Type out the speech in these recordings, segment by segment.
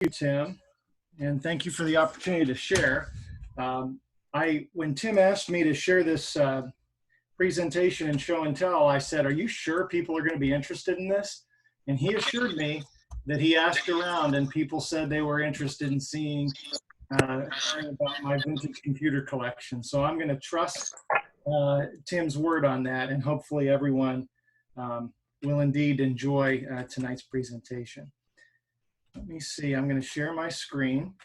you, Tim, and thank you for the opportunity to share. When Tim asked me to share this presentation and show and tell, I said, "Are you sure people are going to be interested in this?" And he assured me that he asked around and people said they were interested in seeing about my vintage computer collection. So I'm going to trust Tim's word on that, and hopefully everyone will indeed enjoy tonight's presentation. Let me see, I'm going to share my screen.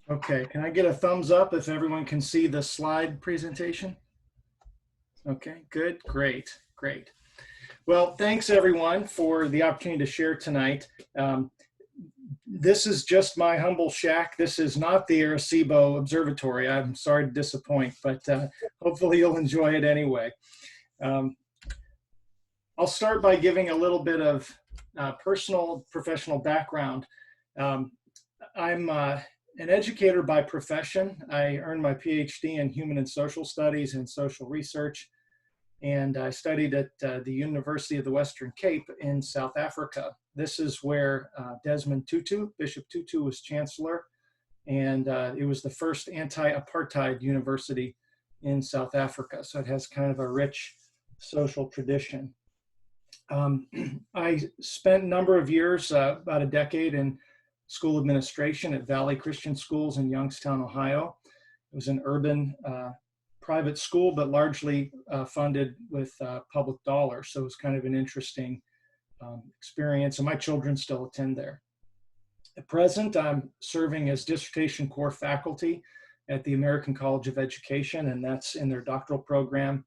Okay, can I get a thumbs up if everyone can see the slide presentation? Okay, good, great, great. Well, thanks everyone for the opportunity to share tonight. This is just my humble shack. This is not the Arecibo Observatory. I'm sorry to disappoint, but hopefully you'll enjoy it anyway. I'll start by giving a little bit of personal professional background. I'm an educator by profession. I earned my PhD in human and social studies and social research, and I studied at the University of the Western Cape in South Africa. This is where Desmond Tutu, Bishop Tutu, was chancellor, and it was the first anti-apartheid university in South Africa. So it has kind of a rich social tradition. I spent a number of years, about a decade, in school administration at Valley Christian Schools in Youngstown, Ohio. It was an urban private school, but largely funded with public dollars. So it was kind of an interesting experience, and my children still attend there. At present, I'm serving as dissertation core faculty at the American College of Education, and that's in their doctoral program.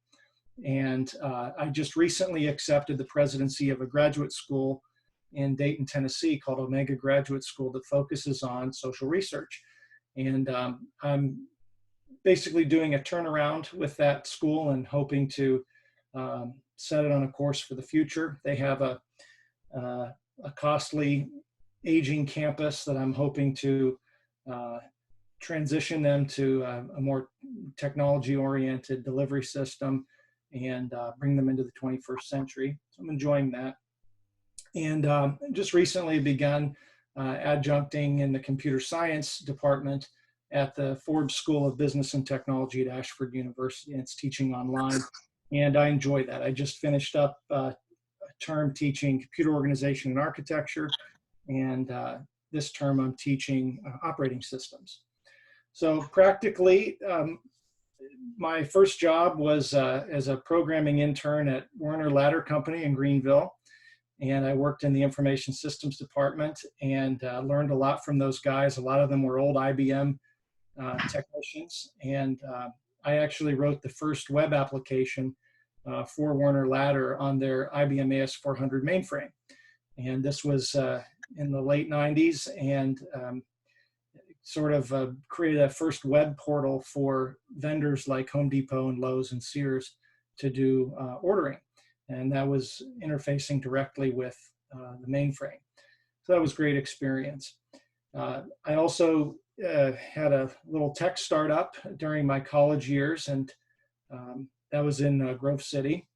And I just recently accepted the presidency of a graduate school in Dayton, Tennessee called Omega Graduate School that focuses on social research. And I'm basically doing a turnaround with that school and hoping to set it on a course for the future. They have a costly aging campus that I'm hoping to transition them to a more technology-oriented delivery system and bring them into the 21st century. So I'm enjoying that. And just recently begun adjuncting in the computer science department at the Forbes School of Business and Technology at Ashford University. And it's teaching online, and I enjoy that. I just finished up a term teaching computer organization and architecture, and this term I'm teaching operating systems. So practically, my first job was as a programming intern at Werner Ladder Company in Greenville. And I worked in the information systems department and learned a lot from those guys. A lot of them were old IBM technicians. And I actually wrote the first web application for Werner Ladder on their IBM AS400 mainframe. And this was in the late 90s, and sort of created a first web portal for vendors like Home Depot and Lowe's and Sears to do ordering. And that was interfacing directly with the mainframe. So that was a great experience. I also had a little tech startup during my college years, and that was in Grove City.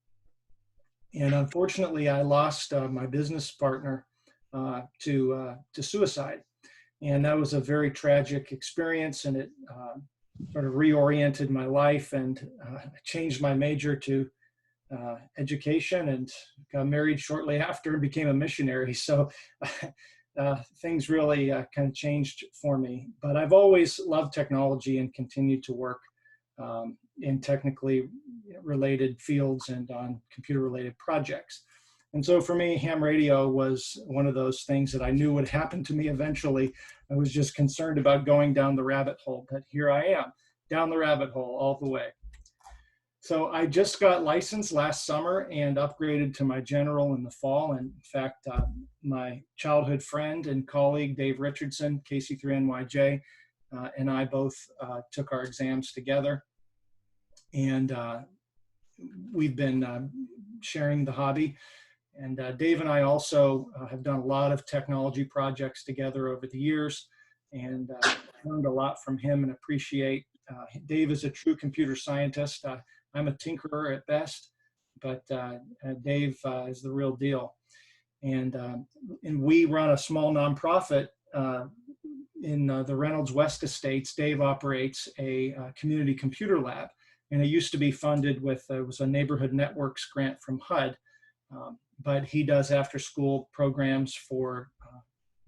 And unfortunately, I lost my business partner to suicide. And that was a very tragic experience, and it sort of reoriented my life and changed my major to education, and got married shortly after and became a missionary. So things really kind of changed for me. But I've always loved technology and continued to work in technically related fields and on computer related projects. And so for me, ham radio was one of those things that I knew would happen to me eventually. I was just concerned about going down the rabbit hole, but here I am, down the rabbit hole all the way. So I just got licensed last summer and upgraded to my general in the fall. And in fact, my childhood friend and colleague, Dave Richardson, KC3NYJ, and I both took our exams together. And we've been sharing the hobby. And Dave and I also have done a lot of technology projects together over the years. and learned a lot from him and appreciate. Dave is a true computer scientist. I'm a tinkerer at best, but Dave is the real deal. And we run a small nonprofit in the Reynolds West Estates. Dave operates a community computer lab, and it used to be funded with, it was a Neighborhood Networks grant from HUD, but he does after school programs for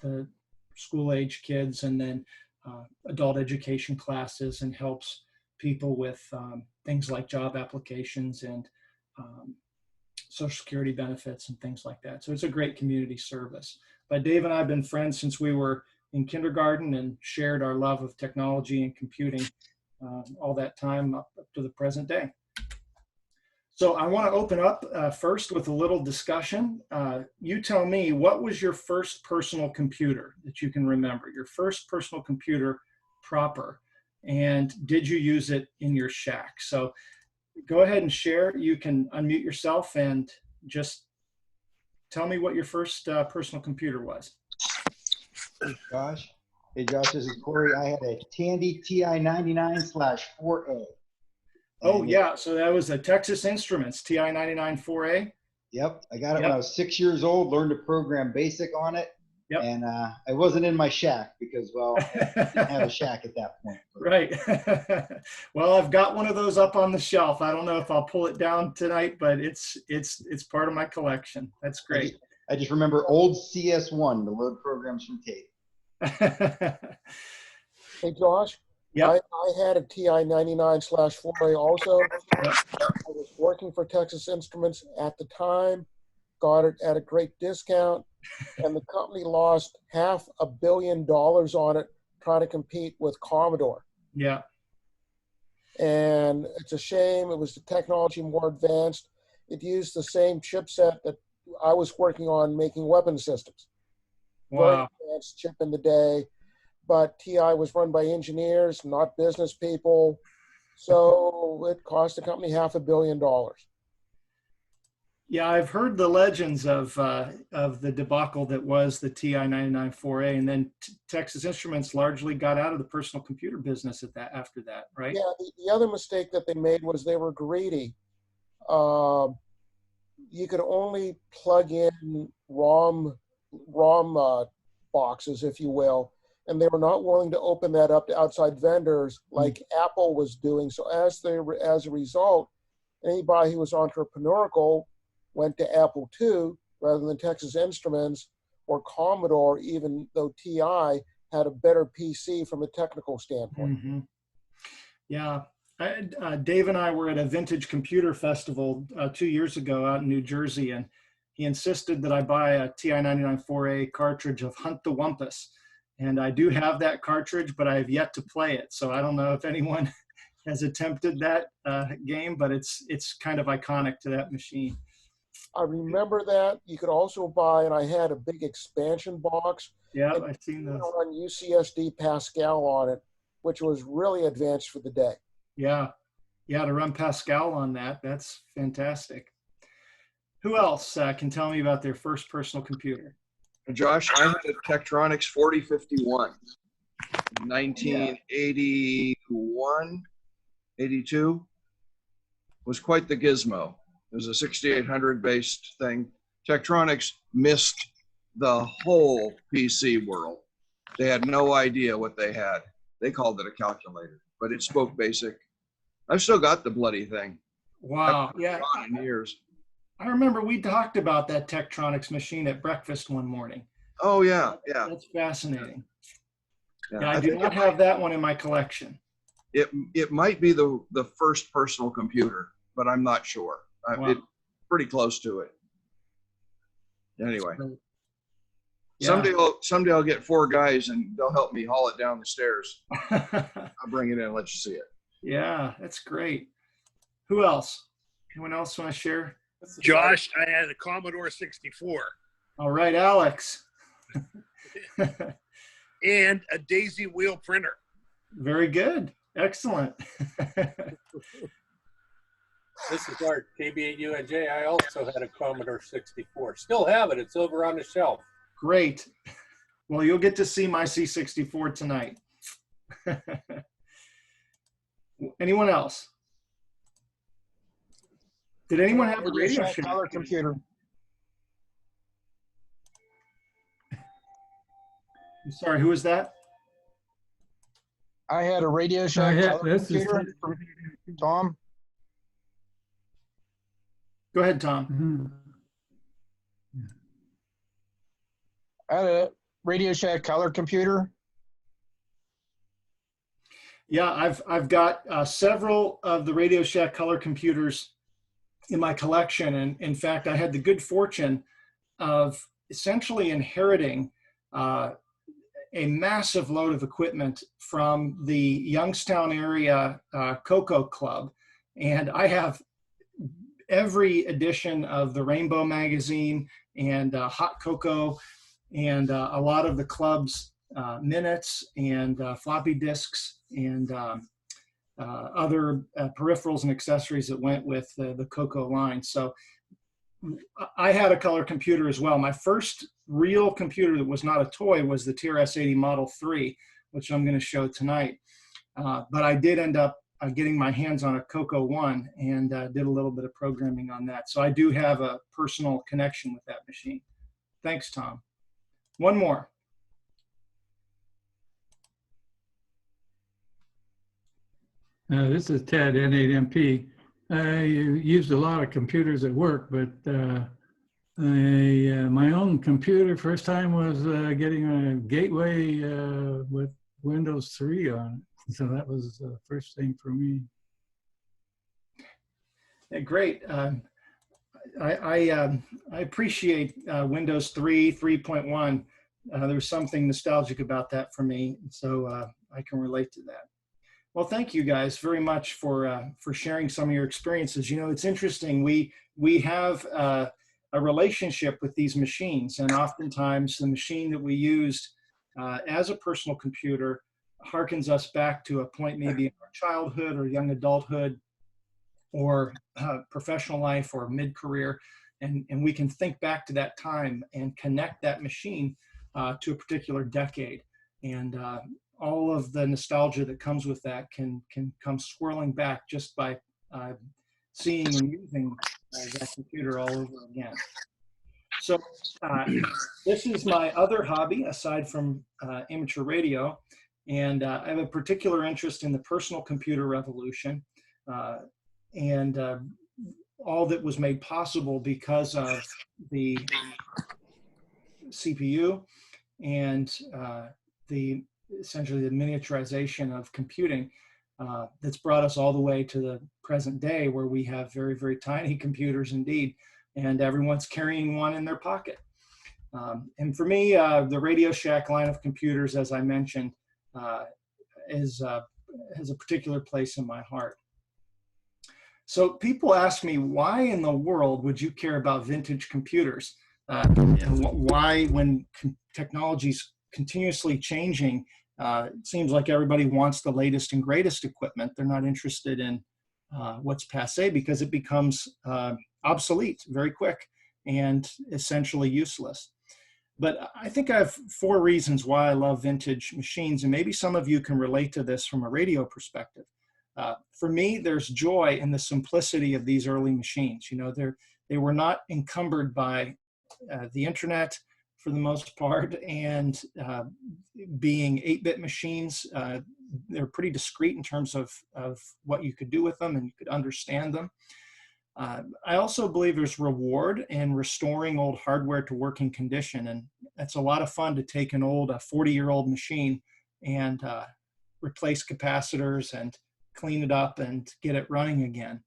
the school age kids, and then adult education classes, and helps people with things like job applications and Social Security benefits and things like that. So it's a great community service. But Dave and I have been friends since we were in kindergarten and shared our love of technology and computing all that time up to the present day. So I want to open up first with a little discussion. You tell me, what was your first personal computer that you can remember? Your first personal computer proper, and did you use it in your shack? So go ahead and share. You can unmute yourself and just tell me what your first personal computer was. Josh. Hey, Josh, this is Corey. I had a Tandy TI-99/4A. Oh, yeah. So that was a Texas Instruments TI-99/4A. Yep. I got it when I was 6 years old, learned to program BASIC on it. Yep. And I wasn't in my shack because, well, I didn't have a shack at that point. Right. Well, I've got one of those up on the shelf. I don't know if I'll pull it down tonight, but it's part of my collection. That's great. I just remember old CS1 to load programs from tape. Hey, Josh. Yeah. I had a TI-99/4A also. Yep. I was working for Texas Instruments at the time, got it at a great discount, and the company lost $500 million on it trying to compete with Commodore. Yeah. And it's a shame. It was the technology more advanced. It used the same chipset that I was working on making weapon systems. Wow. Very advanced chip in the day. But TI was run by engineers, not business people. So it cost the company $500 million. Yeah, I've heard the legends of the debacle that was the TI-99/4A, and then Texas Instruments largely got out of the personal computer business after that, right? Yeah, the other mistake that they made was they were greedy. You could only plug in ROM boxes, if you will, and they were not willing to open that up to outside vendors like Apple was doing. So as a result, anybody who was entrepreneurial went to Apple II rather than Texas Instruments or Commodore, even though TI had a better PC from a technical standpoint. Mm-hmm. Yeah. Dave and I were at a vintage computer festival 2 years ago out in New Jersey, and he insisted that I buy a TI-99/4A cartridge of Hunt the Wumpus. And I do have that cartridge, but I have yet to play it. So I don't know if anyone has attempted that game, but it's kind of iconic to that machine. I remember that. You could also buy, and I had a big expansion box. Yeah, I've seen those. Run UCSD Pascal on it, which was really advanced for the day. Yeah, to run Pascal on that, that's fantastic. Who else can tell me about their first personal computer? Josh, I had a Tektronix 4051, 1981, 82. Was quite the gizmo. It was a 6800 based thing. Tektronix missed the whole PC world. They had no idea what they had. They called it a calculator, but it spoke BASIC. I've still got the bloody thing. Wow. Yeah. In years. I remember we talked about that Tektronix machine at breakfast one morning. Oh, yeah. Yeah. That's fascinating. Yeah, I do not have that one in my collection. It might be the first personal computer, but I'm not sure. Wow. It's pretty close to it. Anyway. Yeah. Someday I'll get 4 guys and they'll help me haul it down the stairs. I'll bring it in and let you see it. Yeah, that's great. Who else? Anyone else want to share? Josh, I had a Commodore 64. All right, Alex. And a daisy wheel printer. Very good. Excellent. This is Art, KB8UNJ. I also had a Commodore 64. Still have it. It's over on the shelf. Great. Well, you'll get to see my C64 tonight. Anyone else? Did anyone have a Radio RadioShack Shack? color computer. I'm sorry, who was that? I had a RadioShack color this is computer. Tom, Go ahead, Tom. I had a RadioShack color computer. Yeah, I've got several of the RadioShack color computers in my collection, and in fact, I had the good fortune of essentially inheriting a massive load of equipment from the Youngstown area Cocoa Club, and I have every edition of the Rainbow magazine and Hot Cocoa, and a lot of the club's minutes and floppy disks and other peripherals and accessories that went with the Cocoa line. So I had a color computer as well. My first real computer that was not a toy was the TRS-80 Model 3, which I'm going to show tonight. But I did end up getting my hands on a Cocoa 1 and did a little bit of programming on that. So I do have a personal connection with that machine. Thanks, Tom. One more. This is Ted, N8MP. I used a lot of computers at work, but my own computer first time was getting a gateway with Windows 3 on it. So that was the first thing for me. Yeah, great. I appreciate Windows 3, 3.1. There's something nostalgic about that for me, so I can relate to that. Well, thank you guys very much for sharing some of your experiences. You know, it's interesting. We have a relationship with these machines, and oftentimes the machine that we used as a personal computer harkens us back to a point maybe in our childhood or young adulthood or professional life or mid-career, and we can think back to that time and connect that machine to a particular decade. And all of the nostalgia that comes with that can come swirling back just by seeing and using that computer all over again. So this is my other hobby aside from amateur radio, and I have a particular interest in the personal computer revolution and all that was made possible because of the CPU and essentially the miniaturization of computing that's brought us all the way to the present day, where we have very, very tiny computers indeed, and everyone's carrying one in their pocket. And for me, the RadioShack line of computers, as I mentioned, has a particular place in my heart. So people ask me, why in the world would you care about vintage computers? And why, when technology's continuously changing, it seems like everybody wants the latest and greatest equipment. They're not interested in what's passé, because it becomes obsolete very quick and essentially useless. But I think I have 4 reasons why I love vintage machines, and maybe some of you can relate to this from a radio perspective. For me, there's joy in the simplicity of these early machines. You know, they were not encumbered by the internet for the most part, and being 8-bit machines, they're pretty discrete in terms of what you could do with them, and you could understand them. I also believe there's reward in restoring old hardware to working condition, and that's a lot of fun to take an old 40-year-old machine and replace capacitors and clean it up and get it running again.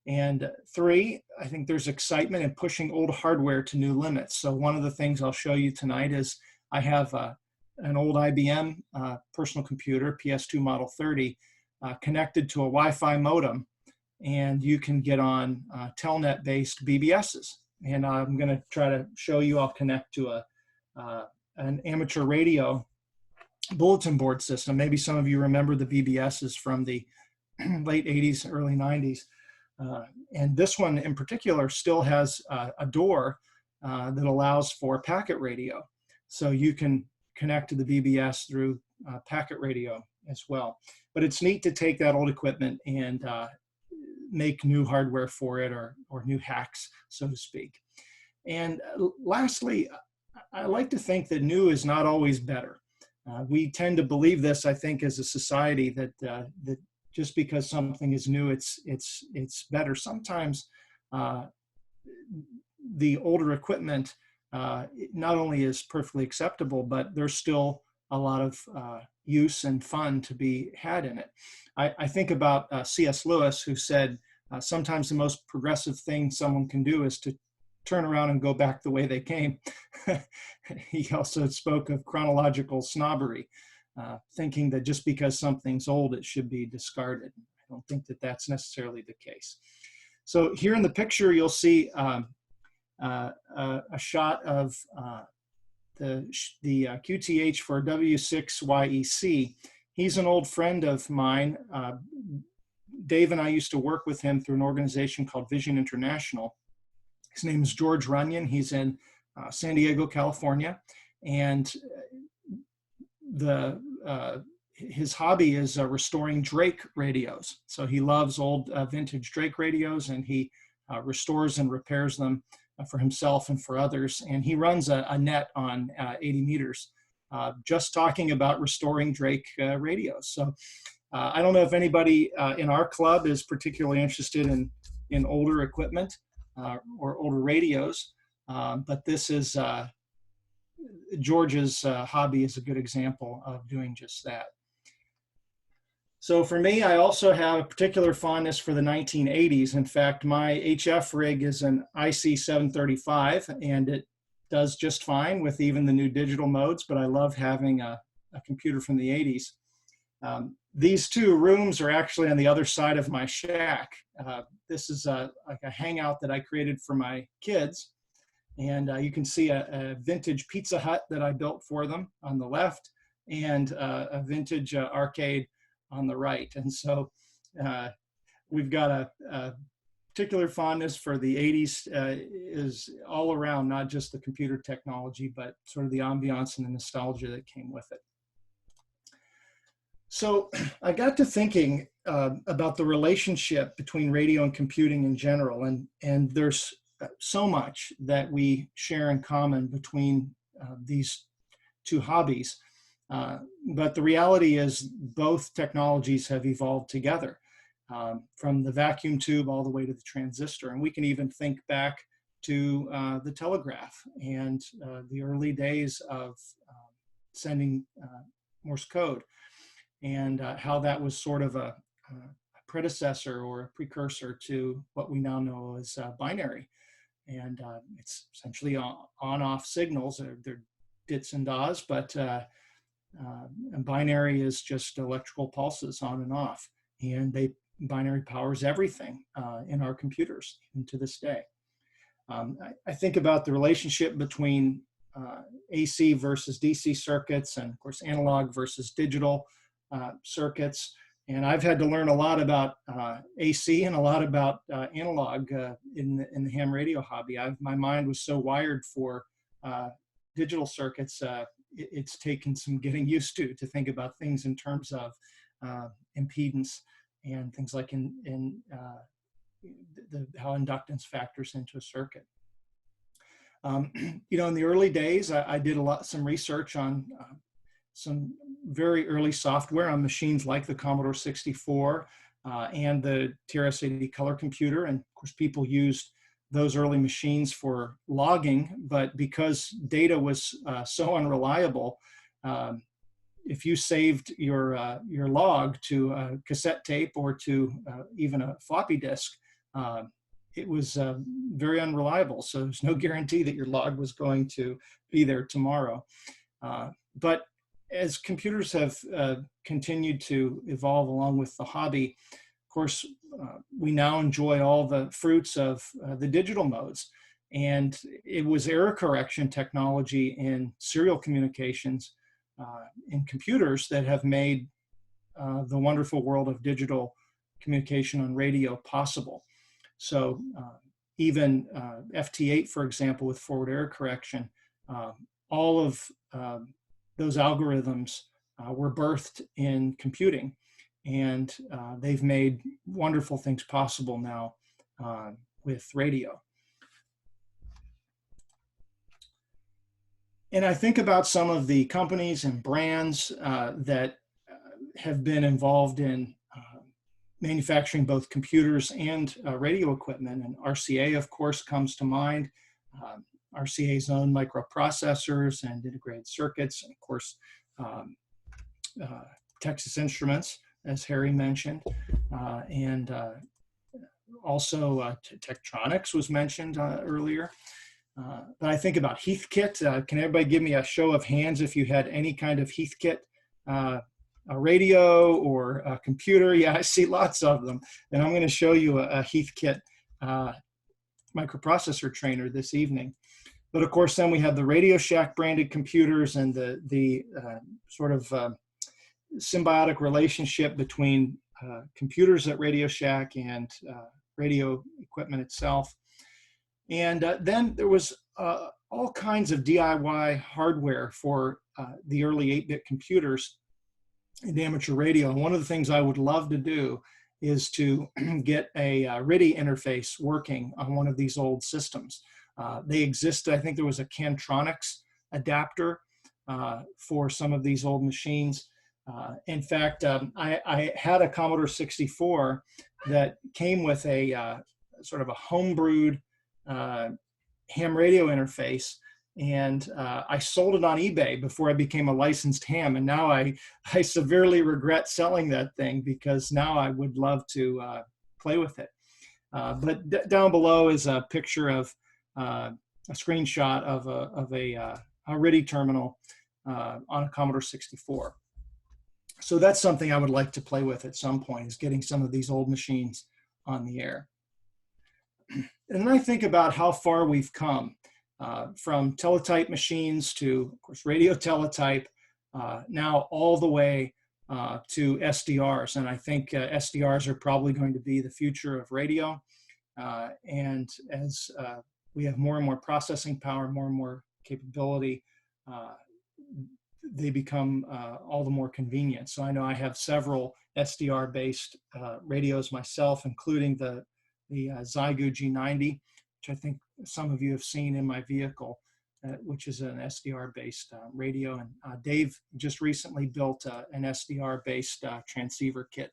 And 3, I think there's excitement in pushing old hardware to new limits. So one of the things I'll show you tonight is I have an old IBM personal computer, PS2 Model 30, connected to a Wi-Fi modem, and you can get on Telnet-based BBSs. And I'm going to try to show you. I'll connect to an amateur radio bulletin board system. Maybe some of you remember the BBSs from the late 80s, early 90s. And this one in particular still has a door that allows for packet radio. So you can connect to the BBS through packet radio as well. But it's neat to take that old equipment and make new hardware for it, or new hacks, so to speak. And lastly, I like to think that new is not always better. We tend to believe this, I think, as a society, that that just because something is new, it's better. Sometimes the older equipment not only is perfectly acceptable, but there's still a lot of use and fun to be had in it. I think about C.S. Lewis, who said sometimes the most progressive thing someone can do is to turn around and go back the way they came. He also spoke of chronological snobbery, thinking that just because something's old, it should be discarded. I don't think that that's necessarily the case. So here in the picture, you'll see a shot of the QTH for W6YEC. He's an old friend of mine. Dave and I used to work with him through an organization called Vision International. His name is George Runyon. He's in San Diego, California. And his hobby is restoring Drake radios. So he loves old vintage Drake radios, and he restores and repairs them for himself and for others. And he runs a net on 80 meters just talking about restoring Drake radios. So I don't know if anybody in our club is particularly interested in older equipment or older radios, but this is George's hobby is a good example of doing just that. So for me, I also have a particular fondness for the 1980s. In fact, my HF rig is an IC735, and it does just fine with even the new digital modes, but I love having a computer from the 80s. These two rooms are actually on the other side of my shack. This is like a hangout that I created for my kids. And you can see a vintage Pizza Hut that I built for them on the left, and a vintage arcade on the right. And so we've got a particular fondness for the 80s is all around, not just the computer technology, but sort of the ambiance and the nostalgia that came with it. So I got to thinking about the relationship between radio and computing in general, and there's so much that we share in common between these two hobbies. But the reality is both technologies have evolved together, from the vacuum tube all the way to the transistor. And we can even think back to the telegraph and the early days of sending Morse code, and how that was sort of a predecessor or a precursor to what we now know as binary. And it's essentially on-off signals. They're dits and dahs, but and binary is just electrical pulses on and off. And binary powers everything in our computers, even to this day. I think about the relationship between AC versus DC circuits, and of course analog versus digital circuits. And I've had to learn a lot about AC and a lot about analog in the ham radio hobby. My mind was so wired for digital circuits, it's taken some getting used to think about things in terms of impedance and things like how inductance factors into a circuit. You know, in the early days, I did some research on some very early software on machines like the Commodore 64 and the TRS-80 color computer. And of course, people used those early machines for logging, but because data was so unreliable, if you saved your log to a cassette tape or to even a floppy disk, it was very unreliable. So there's no guarantee that your log was going to be there tomorrow. But as computers have continued to evolve along with the hobby, of course, we now enjoy all the fruits of the digital modes. And it was error correction technology in serial communications in computers that have made the wonderful world of digital communication on radio possible. So even FT8, for example, with forward error correction, all of those algorithms were birthed in computing, and they've made wonderful things possible now with radio. And I think about some of the companies and brands that have been involved in manufacturing both computers and radio equipment. And RCA, of course, comes to mind. RCA's own microprocessors and integrated circuits, and of course, Texas Instruments, as Harry mentioned, and also Tektronix was mentioned earlier. But I think about Heathkit. Can everybody give me a show of hands if you had any kind of Heathkit, a radio or a computer? Yeah, I see lots of them. And I'm going to show you a Heathkit microprocessor trainer this evening. But of course, then we have the RadioShack branded computers and the sort of symbiotic relationship between computers at RadioShack and radio equipment itself. And then there was all kinds of DIY hardware for the early 8-bit computers in amateur radio. And one of the things I would love to do is to get a RIDI interface working on one of these old systems. They exist. I think there was a Cantronics adapter for some of these old machines. In fact, I had a Commodore 64 that came with a sort of a homebrewed ham radio interface, and I sold it on eBay before I became a licensed ham, and now I severely regret selling that thing, because now I would love to play with it. But down below is a picture of a screenshot of a RIDI terminal on a Commodore 64. So that's something I would like to play with at some point, is getting some of these old machines on the air. And then I think about how far we've come from teletype machines to, of course, radio teletype, now all the way to SDRs. And I think SDRs are probably going to be the future of radio. And as we have more and more processing power, more and more capability, they become all the more convenient. So I know I have several SDR-based radios myself, including the Zygu G90, which I think some of you have seen in my vehicle, which is an SDR-based radio. And Dave just recently built an SDR-based transceiver kit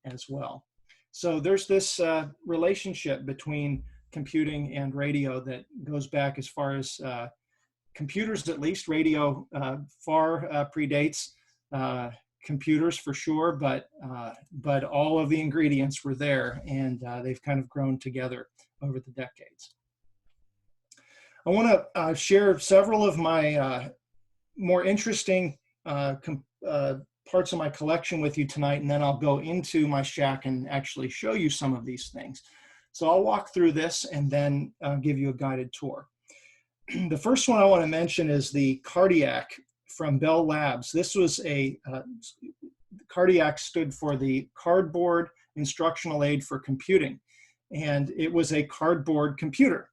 as well. So there's this relationship between computing and radio that goes back as far as computers, at least. Radio far predates computers for sure, but all of the ingredients were there, and they've kind of grown together over the decades. I want to share several of my more interesting parts of my collection with you tonight, and then I'll go into my shack and actually show you some of these things. So I'll walk through this and then give you a guided tour. The first one I want to mention is the Cardiac from Bell Labs. This was a, Cardiac stood for the Cardboard Instructional Aid for Computing. And it was a cardboard computer.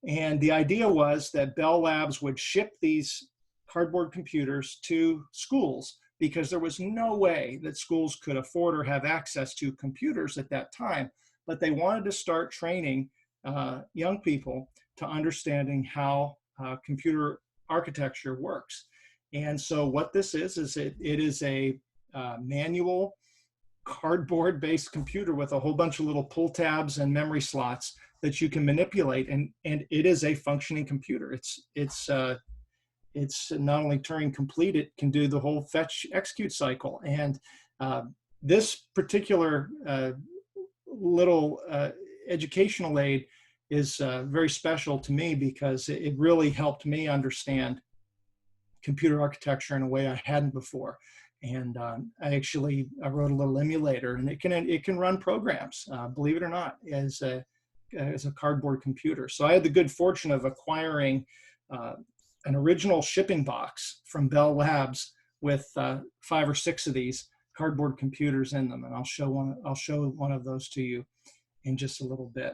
And the idea was that Bell Labs would ship these cardboard computers to schools, because there was no way that schools could afford or have access to computers at that time. But they wanted to start training young people to understanding how computer architecture works. And so what this is it is a manual cardboard-based computer with a whole bunch of little pull tabs and memory slots that you can manipulate, and it is a functioning computer. It's not only Turing complete, it can do the whole fetch execute cycle. And this particular little educational aid is very special to me, because it really helped me understand computer architecture in a way I hadn't before. And I wrote a little emulator, and it can run programs, believe it or not, as a cardboard computer. So I had the good fortune of acquiring an original shipping box from Bell Labs with 5 or 6 of these cardboard computers in them, and I'll show one of those to you in just a little bit.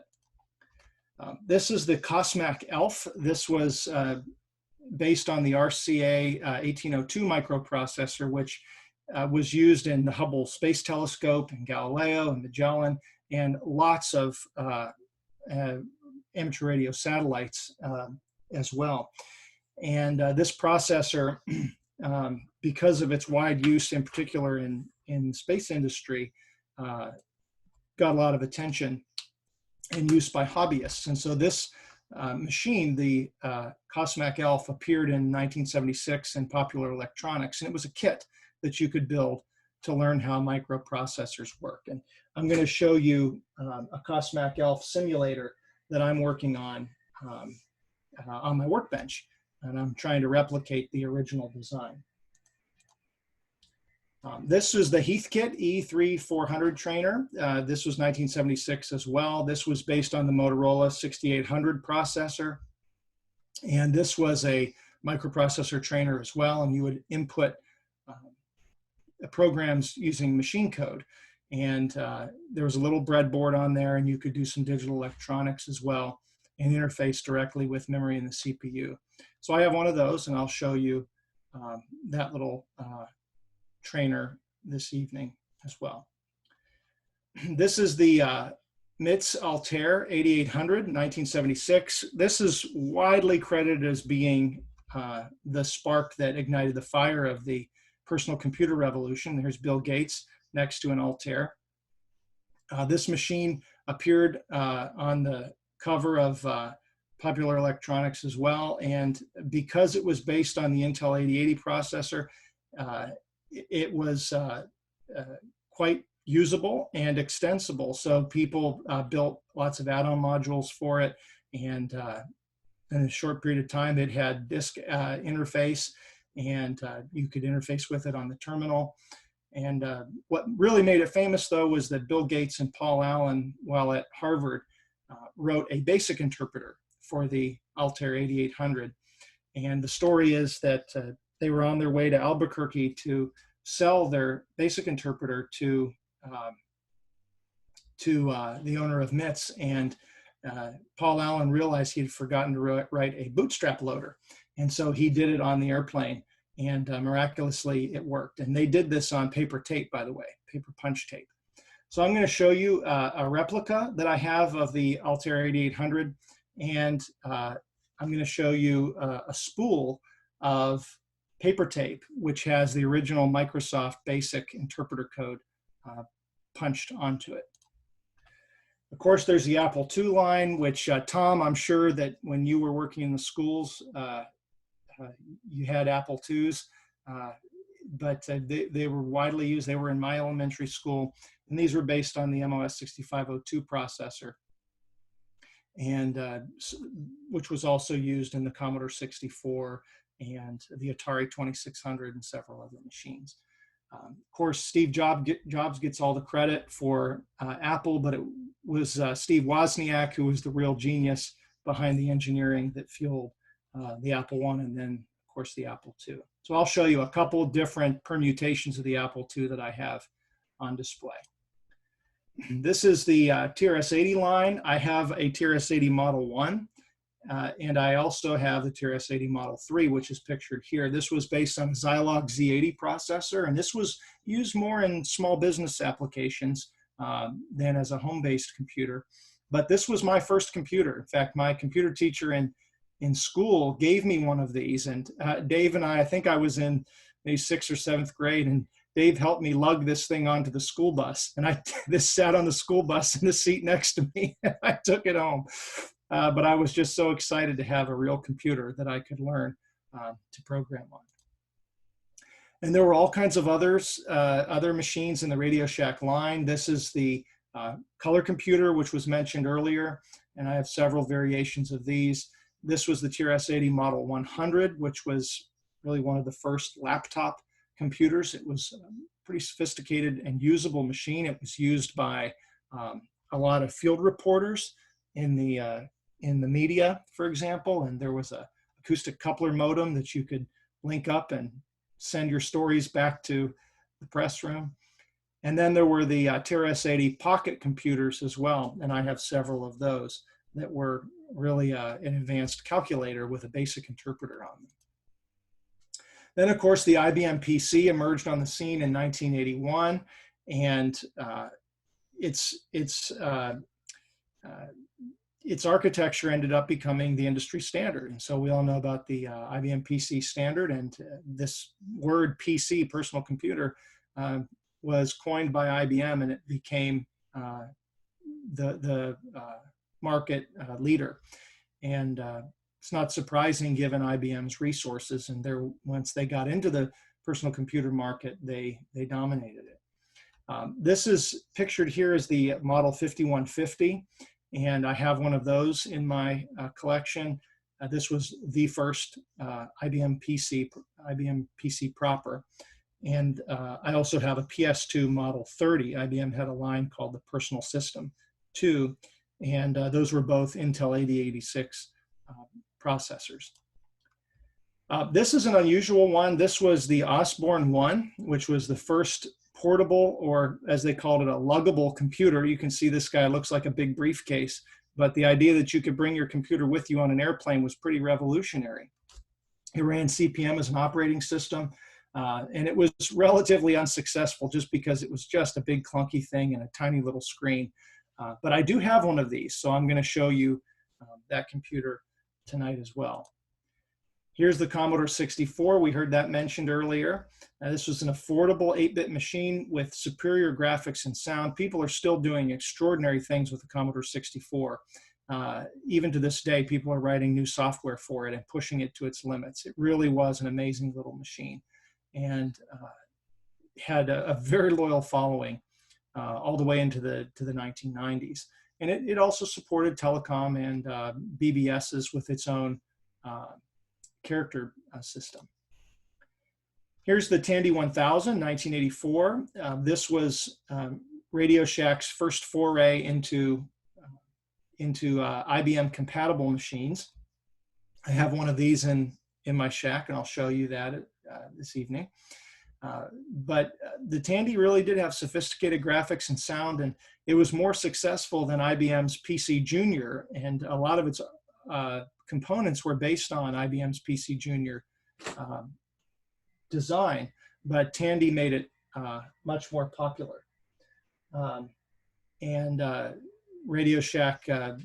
This is the COSMAC Elf. This was based on the RCA 1802 microprocessor, which was used in the Hubble Space Telescope and Galileo and Magellan and lots of amateur radio satellites as well. And this processor, because of its wide use, in particular in the space industry, got a lot of attention and use by hobbyists. And so this machine, the COSMAC Elf, appeared in 1976 in Popular Electronics, and it was a kit that you could build to learn how microprocessors work. And I'm going to show you a COSMAC Elf simulator that I'm working on my workbench, and I'm trying to replicate the original design. This is the Heathkit E3400 trainer. This was 1976 as well. This was based on the Motorola 6800 processor. And this was a microprocessor trainer as well. And you would input programs using machine code. And there was a little breadboard on there, and you could do some digital electronics as well and interface directly with memory and the CPU. So I have one of those, and I'll show you that little trainer this evening as well. This is the MITS Altair 8800, 1976. This is widely credited as being the spark that ignited the fire of the personal computer revolution. There's Bill Gates next to an Altair. This machine appeared on the cover of Popular Electronics as well, and because it was based on the Intel 8080 processor, it was quite usable and extensible. So people built lots of add-on modules for it, and in a short period of time, it had disk interface, and you could interface with it on the terminal. And what really made it famous, though, was that Bill Gates and Paul Allen, while at Harvard, wrote a basic interpreter for the Altair 8800. And the story is that they were on their way to Albuquerque to sell their basic interpreter to the owner of MITS, and Paul Allen realized he had forgotten to write a bootstrap loader, and so he did it on the airplane, and miraculously it worked. And they did this on paper tape, by the way, paper punch tape. So I'm going to show you a replica that I have of the Altair 8800, and I'm going to show you a spool of paper tape, which has the original Microsoft BASIC interpreter code punched onto it. Of course, there's the Apple II line, which Tom, I'm sure that when you were working in the schools, you had Apple IIs, but they were widely used. They were in my elementary school, and these were based on the MOS 6502 processor, and which was also used in the Commodore 64 and the Atari 2600 and several other machines. Of course, Steve Jobs gets all the credit for Apple, but it was Steve Wozniak who was the real genius behind the engineering that fueled the Apple I and then, of course, the Apple II. So I'll show you a couple different permutations of the Apple II that I have on display. This is the TRS-80 line. I have a TRS-80 Model 1. And I also have the TRS-80 Model 3, which is pictured here. This was based on a Zilog Z80 processor, and this was used more in small business applications than as a home-based computer. But this was my first computer. In fact, my computer teacher in school gave me one of these, and Dave and I think I was in maybe 6th or 7th grade, and Dave helped me lug this thing onto the school bus. And this sat on the school bus in the seat next to me, and I took it home. But I was just so excited to have a real computer that I could learn to program on. And there were all kinds of other machines in the RadioShack line. This is the color computer, which was mentioned earlier, and I have several variations of these. This was the TRS-80 Model 100, which was really one of the first laptop computers. It was a pretty sophisticated and usable machine. It was used by a lot of field reporters in the media, for example, and there was a acoustic coupler modem that you could link up and send your stories back to the press room. And then there were the TRS-80 pocket computers as well, and I have several of those that were really an advanced calculator with a basic interpreter on them. Then, of course, the IBM PC emerged on the scene in 1981, and its architecture ended up becoming the industry standard. And so we all know about the IBM PC standard, and this word PC, personal computer, was coined by IBM, and it became the market leader. And it's not surprising given IBM's resources, and once they got into the personal computer market, they dominated it. This is pictured here as the model 5150, and I have one of those in my collection. This was the first IBM PC proper. And I also have a PS2 model 30. IBM had a line called the Personal System 2, and those were both Intel 8086 processors. This is an unusual one. This was the Osborne 1, which was the first portable, or as they called it, a luggable computer. You can see this guy looks like a big briefcase, but the idea that you could bring your computer with you on an airplane was pretty revolutionary. It ran CP/M as an operating system, and it was relatively unsuccessful just because it was just a big clunky thing and a tiny little screen. But I do have one of these, so I'm going to show you that computer tonight as well. Here's the Commodore 64. We heard that mentioned earlier. This was an affordable 8-bit machine with superior graphics and sound. People are still doing extraordinary things with the Commodore 64. Even to this day, people are writing new software for it and pushing it to its limits. It really was an amazing little machine, and had a very loyal following all the way into the 1990s. And it also supported telecom and BBSs with its own character system. Here's the Tandy 1000, 1984. This was RadioShack's first foray into IBM compatible machines. I have one of these in my shack, and I'll show you that this evening. But the Tandy really did have sophisticated graphics and sound, and it was more successful than IBM's PC Junior, and a lot of its components were based on IBM's PC Junior design, but Tandy made it much more popular. RadioShack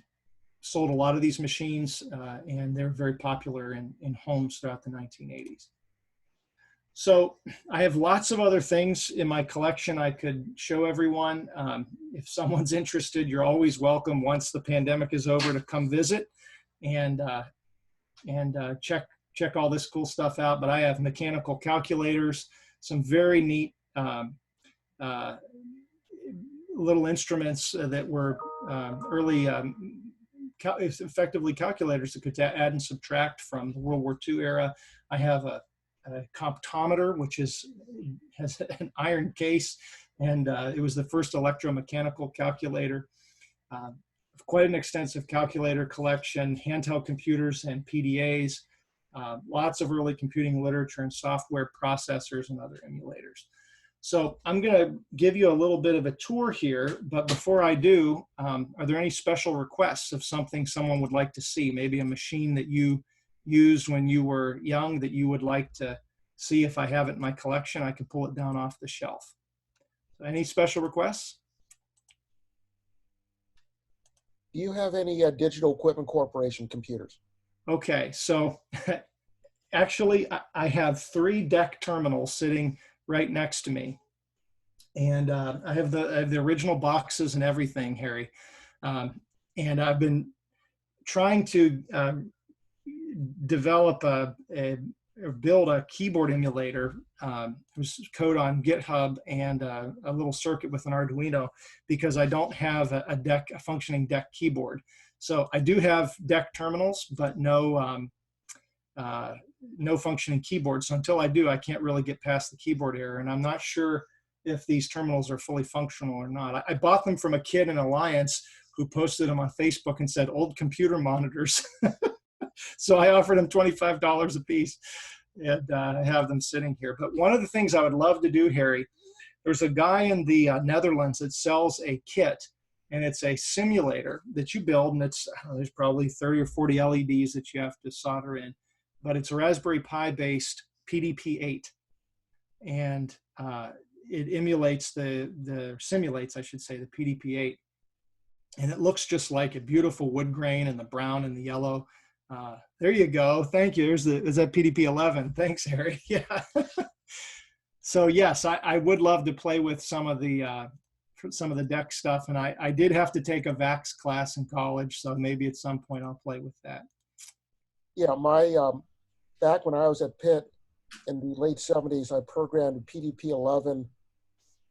sold a lot of these machines, and they're very popular in homes throughout the 1980s. So I have lots of other things in my collection I could show everyone. If someone's interested, you're always welcome once the pandemic is over to come visit and check all this cool stuff out. But I have mechanical calculators, some very neat little instruments that were early effectively calculators that could add and subtract from the World War II era. I have a comptometer, which has an iron case, and it was the first electromechanical calculator. Quite an extensive calculator collection, handheld computers and PDAs, lots of early computing literature and software processors and other emulators. So I'm going to give you a little bit of a tour here, but before I do, are there any special requests of something someone would like to see? Maybe a machine that you used when you were young that you would like to see. If I have it in my collection, I can pull it down off the shelf. So any special requests? Do you have any Digital Equipment Corporation computers? Okay, so actually I have 3 DEC terminals sitting right next to me, and I have the original boxes and everything, Harry, and I've been trying to develop or build a keyboard emulator. There's code on GitHub and a little circuit with an Arduino, because I don't have a functioning DEC keyboard. So I do have DEC terminals, but no functioning keyboard. So until I do, I can't really get past the keyboard error, and I'm not sure if these terminals are fully functional or not. I bought them from a kid in Alliance who posted them on Facebook and said, "Old computer monitors." So I offered them $25 a piece, and I have them sitting here. But one of the things I would love to do, Harry, there's a guy in the Netherlands that sells a kit and it's a simulator that you build, and it's, I don't know, there's probably 30 or 40 LEDs that you have to solder in, but it's a Raspberry Pi based PDP-8, and it emulates simulates, I should say, the PDP-8, and it looks just like a beautiful wood grain and the brown and the yellow. There you go. Thank you. Is that PDP-11? Thanks, Harry. Yeah. So yes, I would love to play with some of the DEC stuff, and I did have to take a VAX class in college, so maybe at some point I'll play with that. Yeah, back when I was at Pitt in the late 70s, I programmed PDP-11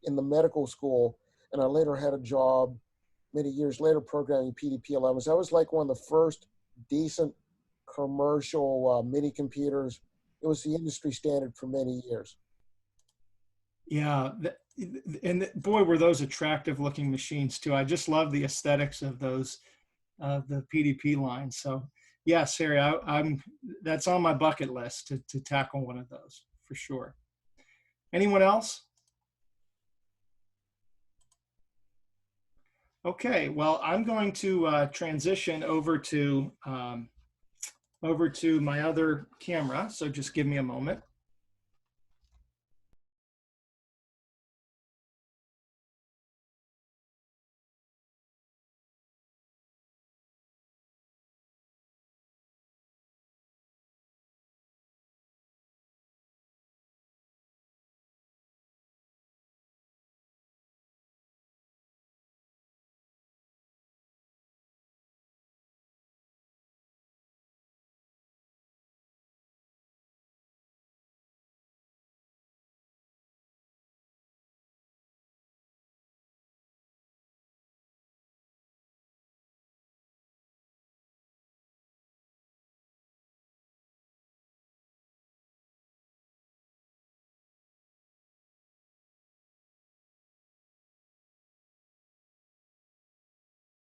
in the medical school, and I later had a job many years later programming PDP-11. So that was like one of the first decent commercial mini computers. It was the industry standard for many years. Yeah, and boy, were those attractive looking machines too. I just love the aesthetics of those, the PDP line. So yes, Harry, that's on my bucket list to tackle one of those for sure. Anyone else? Okay, well, I'm going to transition over to my other camera. So just give me a moment.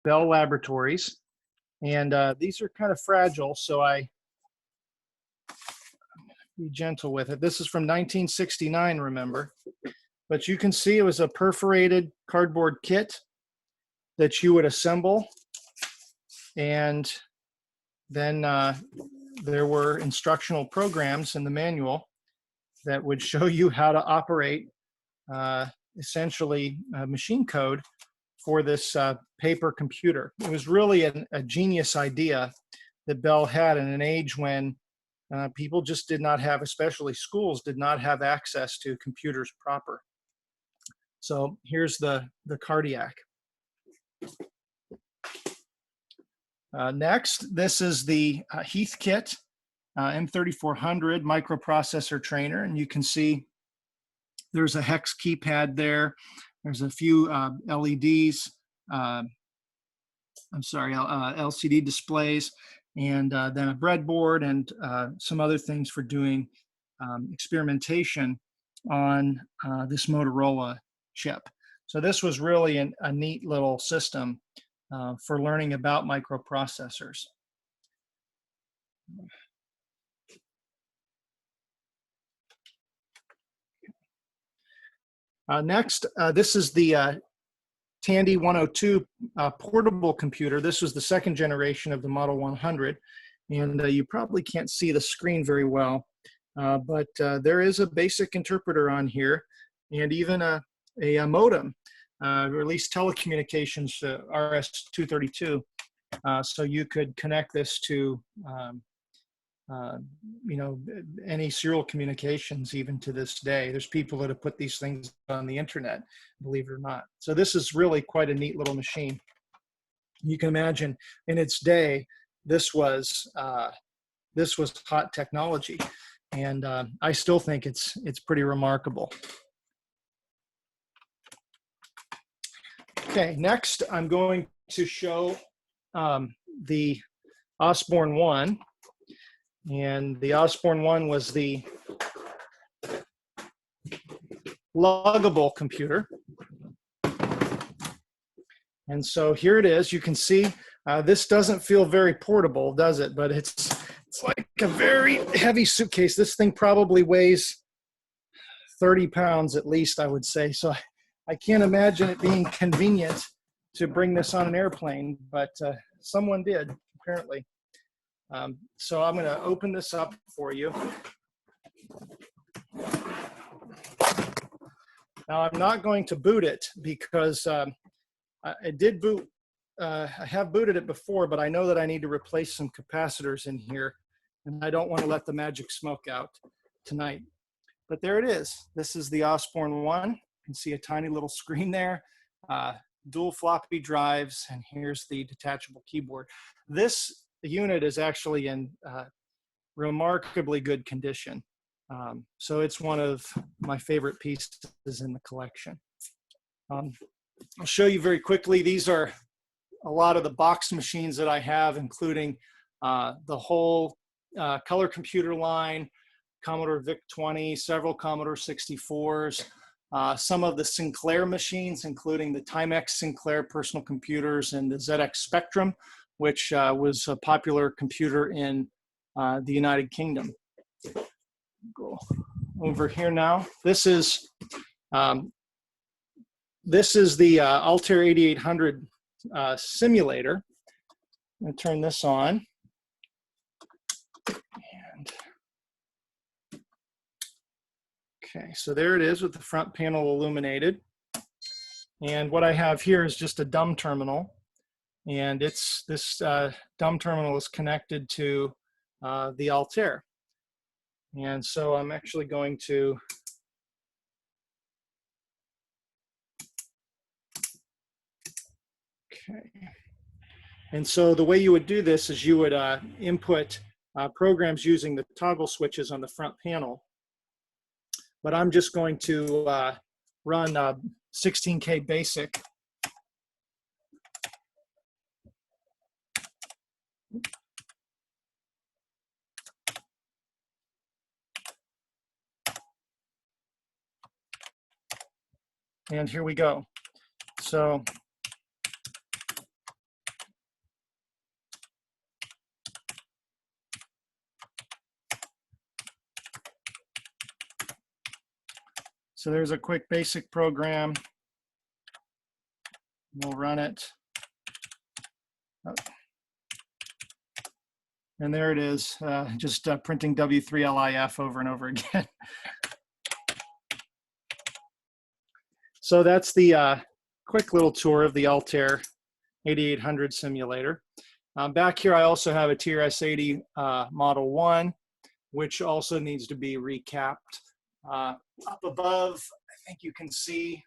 Bell Laboratories, and these are kind of fragile, so be gentle with it. This is from 1969, remember, but you can see it was a perforated cardboard kit that you would assemble, and then there were instructional programs in the manual that would show you how to operate essentially machine code for this paper computer. It was really a genius idea that Bell had in an age when people just did not have, especially schools, did not have access to computers proper. So here's the cardiac. Next, this is the Heathkit M3400 microprocessor trainer, and you can see there's a hex keypad there. There's a few LEDs, LCD displays, and then a breadboard and some other things for doing experimentation on this Motorola chip. So this was really a neat little system for learning about microprocessors. Next, this is the Tandy 102 portable computer. This was the second generation of the Model 100, and you probably can't see the screen very well, but there is a basic interpreter on here, and even a modem, or at least telecommunications RS-232, so you could connect this to any serial communications even to this day. There's people that have put these things on the internet, believe it or not. So this is really quite a neat little machine. You can imagine in its day, this was hot technology, and I still think it's pretty remarkable. Okay, next I'm going to show the Osborne 1. And the Osborne 1 was the luggable computer. And so here it is. You can see this doesn't feel very portable, does it? But it's like a very heavy suitcase. This thing probably weighs 30 pounds at least, I would say. So I can't imagine it being convenient to bring this on an airplane, but someone did, apparently. So I'm going to open this up for you. Now, I'm not going to boot it because I did boot. I have booted it before, but I know that I need to replace some capacitors in here, and I don't want to let the magic smoke out tonight. But there it is. This is the Osborne 1. You can see a tiny little screen there, dual floppy drives, and here's the detachable keyboard. This unit is actually in remarkably good condition. So it's one of my favorite pieces in the collection. I'll show you very quickly. These are a lot of the box machines that I have, including the whole color computer line, Commodore VIC-20, several Commodore 64s, some of the Sinclair machines, including the Timex Sinclair Personal Computers and the ZX Spectrum, which was a popular computer in the United Kingdom. Go over here now. This is the Altair 8800 simulator. I'm going to turn this on. And okay, so there it is with the front panel illuminated. And what I have here is just a dumb terminal. And this dumb terminal is connected to the Altair. And so I'm actually going to okay. And so the way you would do this is you would input programs using the toggle switches on the front panel. But I'm just going to run 16K basic. And here we go. So there's a quick basic program. We'll run it. And there it is, just printing W3LIF over and over again. So that's the quick little tour of the Altair 8800 simulator. Back here, I also have a TRS-80 Model 1, which also needs to be recapped. Up above, I think you can see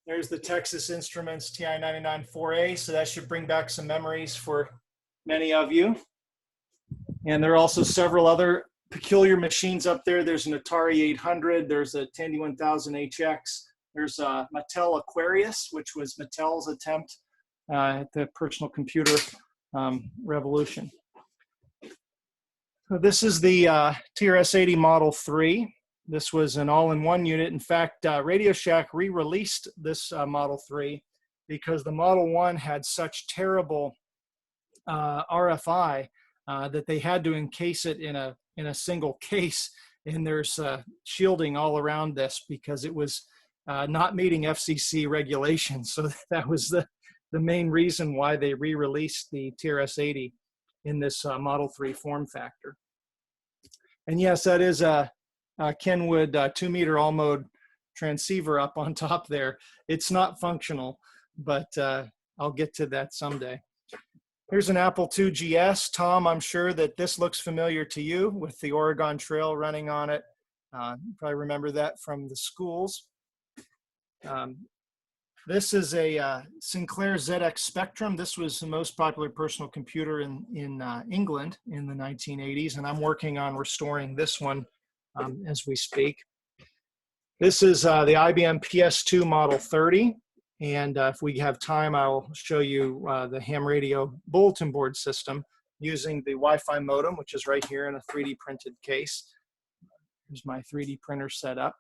there's the Texas Instruments TI-99-4A, so that should bring back some memories for many of you. And there are also several other peculiar machines up there. There's an Atari 800, there's a Tandy 1000HX, there's a Mattel Aquarius, which was Mattel's attempt at the personal computer revolution. So this is the TRS-80 Model 3. This was an all-in-one unit. In fact, RadioShack re-released this Model 3 because the Model 1 had such terrible RFI that they had to encase it in a single case, and there's shielding all around this because it was not meeting FCC regulations. So that was the main reason why they re-released the TRS-80 in this Model 3 form factor. And yes, that is a Kenwood 2-meter all-mode transceiver up on top there. It's not functional, but I'll get to that someday. Here's an Apple II GS. Tom, I'm sure that this looks familiar to you with the Oregon Trail running on it. You probably remember that from the schools. This is a Sinclair ZX Spectrum. This was the most popular personal computer in England in the 1980s, and I'm working on restoring this one as we speak. This is the IBM PS2 Model 30. And if we have time, I'll show you the ham radio bulletin board system using the Wi-Fi modem, which is right here in a 3D printed case. Here's my 3D printer set up.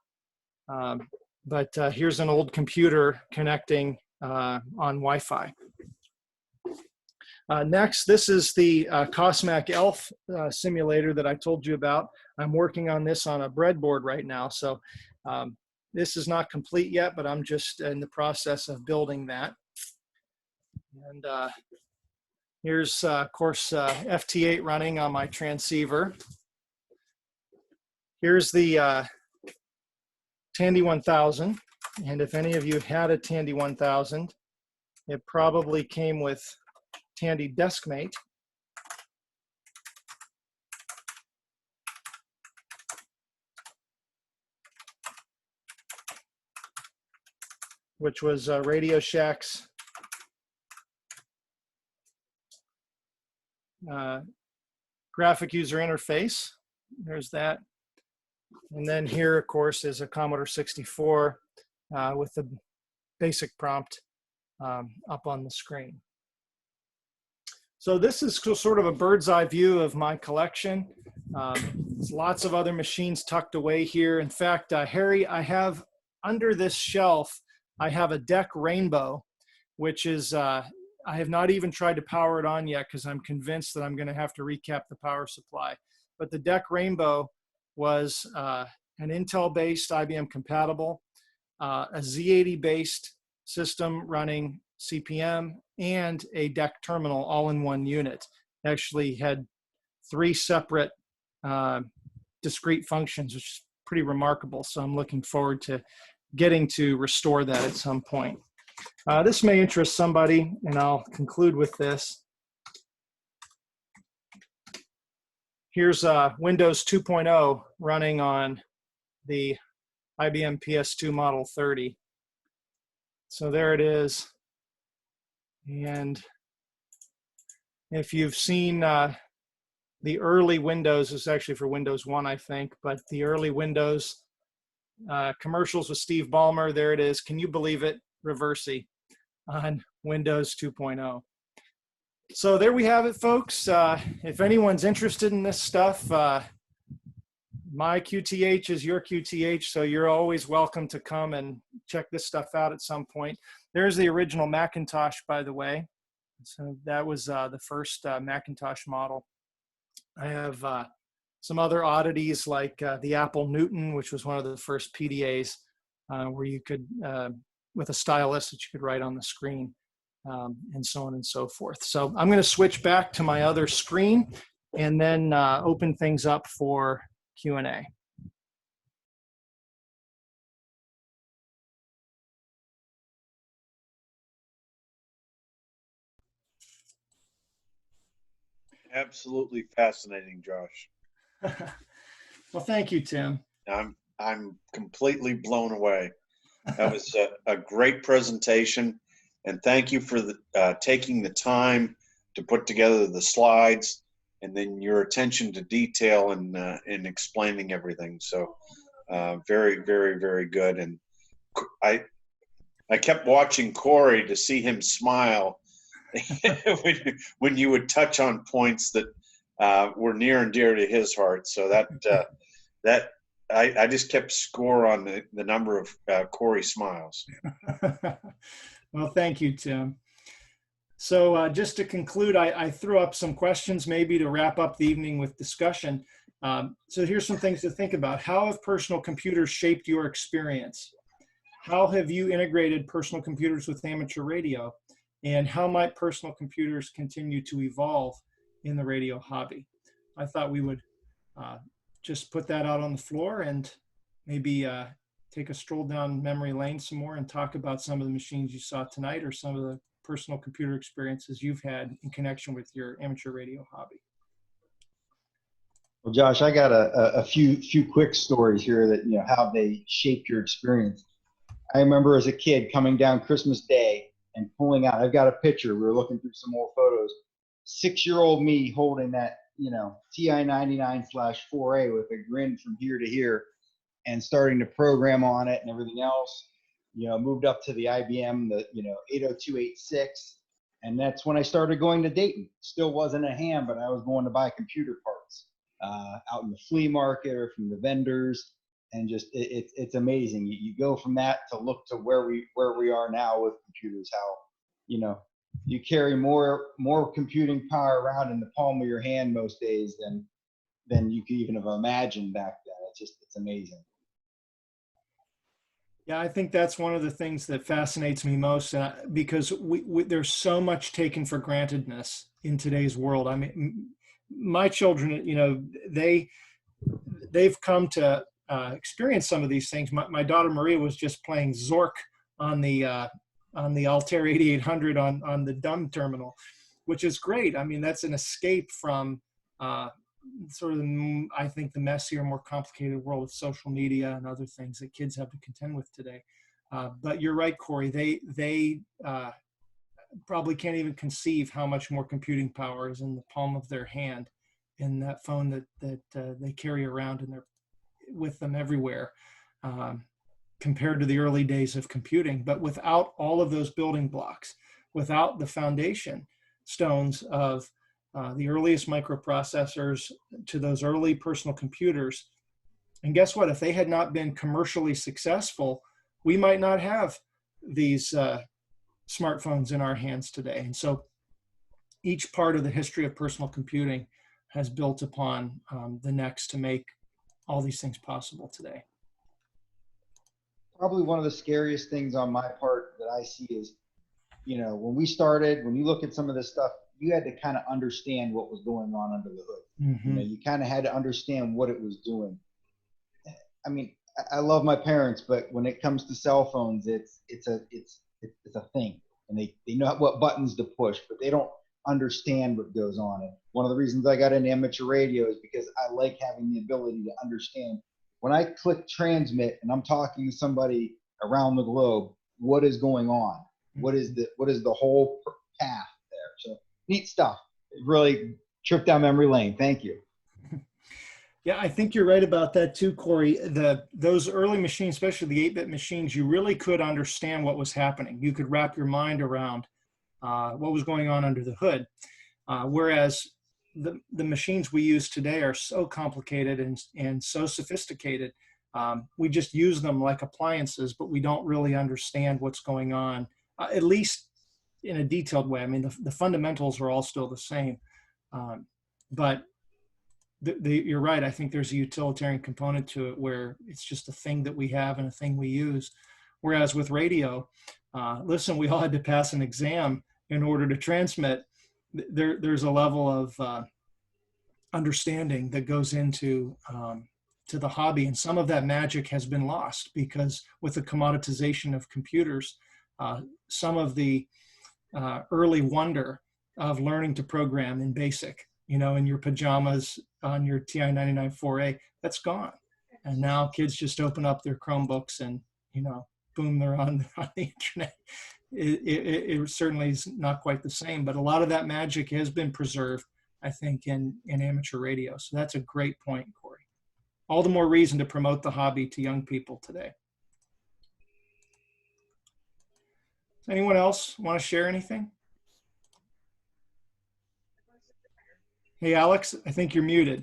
But here's an old computer connecting on Wi-Fi. Next, this is the COSMAC Elf simulator that I told you about. I'm working on this on a breadboard right now. So This is not complete yet, but I'm just in the process of building that. And here's, of course, FT8 running on my transceiver. Here's the Tandy 1000. And if any of you had a Tandy 1000, it probably came with Tandy Deskmate. Which was RadioShack's graphic user interface. There's that. And then here, of course, is a Commodore 64 with the basic prompt up on the screen. So this is sort of a bird's eye view of my collection. There's lots of other machines tucked away here. In fact, Harry, I have under this shelf, I have a DEC Rainbow, which is, I have not even tried to power it on yet because I'm convinced that I'm going to have to recap the power supply. But the DEC Rainbow was an Intel-based, IBM compatible, a Z80-based system running CPM, and a DEC terminal all in one unit. It actually had 3 separate discrete functions, which is pretty remarkable. So I'm looking forward to getting to restore that at some point. This may interest somebody, and I'll conclude with this. Here's Windows 2.0 running on the IBM PS2 Model 30. So there it is. And if you've seen the early Windows, it's actually for Windows 1, I think, but the early Windows commercials with Steve Ballmer, there it is. Can you believe it? Reversey on Windows 2.0. So there we have it, folks. If anyone's interested in this stuff, my QTH is your QTH, so you're always welcome to come and check this stuff out at some point. There's the original Macintosh, by the way. So that was the first Macintosh model. I have some other oddities like the Apple Newton, which was one of the first PDAs where you could, with a stylus that you could write on the screen, and so on and so forth. So I'm going to switch back to my other screen and then open things up for Q&A. Absolutely fascinating, Josh. Well, thank you, Tim. I'm completely blown away. That was a great presentation, and thank you for taking the time to put together the slides, and then your attention to detail in explaining everything. So, very, very, very good. And I kept watching Corey to see him smile when you would touch on points that were near and dear to his heart. So that I just kept score on the number of Corey smiles. Well, thank you, Tim. So just to conclude, I threw up some questions maybe to wrap up the evening with discussion. So here's some things to think about. How have personal computers shaped your experience? How have you integrated personal computers with amateur radio? And how might personal computers continue to evolve in the radio hobby? I thought we would just put that out on the floor and maybe take a stroll down memory lane some more and talk about some of the machines you saw tonight or some of the personal computer experiences you've had in connection with your amateur radio hobby. Well, Josh, I got a few quick stories here that, you know, how they shaped your experience. I remember as a kid coming down Christmas Day and pulling out, I've got a picture, we were looking through some more photos, 6-year-old me holding that, you know, TI-99/4A with a grin from here to here and starting to program on it and everything else. You know, moved up to the IBM, the, you know, 80286. And that's when I started going to Dayton. Still wasn't a ham, but I was going to buy computer parts out in the flea market or from the vendors. And just, it's amazing. You go from that to look to where we are now with computers, how, you know, you carry more computing power around in the palm of your hand most days than you could even have imagined back then. It's amazing. Yeah, I think that's one of the things that fascinates me most, because there's so much taken for grantedness in today's world. I mean, my children, they've come to experience some of these things. My daughter Maria was just playing Zork on the Altair 8800 on the dumb terminal, which is great. I mean, that's an escape from sort of, I think, the messier, more complicated world of social media and other things that kids have to contend with today. But you're right, Corey. They probably can't even conceive how much more computing power is in the palm of their hand, in that phone that they carry around and they're with them everywhere, compared to the early days of computing. But without all of those building blocks, without the foundation stones of the earliest microprocessors to those early personal computers, and guess what? If they had not been commercially successful, we might not have these smartphones in our hands today. And so each part of the history of personal computing has built upon the next to make all these things possible today. Probably one of the scariest things on my part that I see is, when we started, when you look at some of this stuff, you had to kind of understand what was going on under the hood. Mm-hmm. You kind of had to understand what it was doing. I mean, I love my parents, but when it comes to cell phones, it's a thing, and they know what buttons to push, but they don't understand what goes on. And one of the reasons I got into amateur radio is because I like having the ability to understand when I click transmit and I'm talking to somebody around the globe, what is going on? What is the whole path there? So neat stuff. It really tripped down memory lane. Thank you. Yeah, I think you're right about that too, Corey. Those early machines, especially the 8-bit machines, you really could understand what was happening. You could wrap your mind around what was going on under the hood. Whereas the machines we use today are so complicated and so sophisticated. We just use them like appliances, but we don't really understand what's going on, at least in a detailed way. I mean, the fundamentals are all still the same. But you're right. I think there's a utilitarian component to it where it's just a thing that we have and a thing we use. Whereas with radio, listen, we all had to pass an exam in order to transmit. There's a level of understanding that goes into to the hobby, and some of that magic has been lost because with the commoditization of computers, some of the early wonder of learning to program in BASIC, in your pajamas on your TI-99-4A, that's gone. And now kids just open up their Chromebooks and, boom, they're on the internet. It certainly is not quite the same, but a lot of that magic has been preserved, I think, in amateur radio. So that's a great point, Corey. All the more reason to promote the hobby to young people today. Does anyone else want to share anything? Hey, Alex, I think you're muted.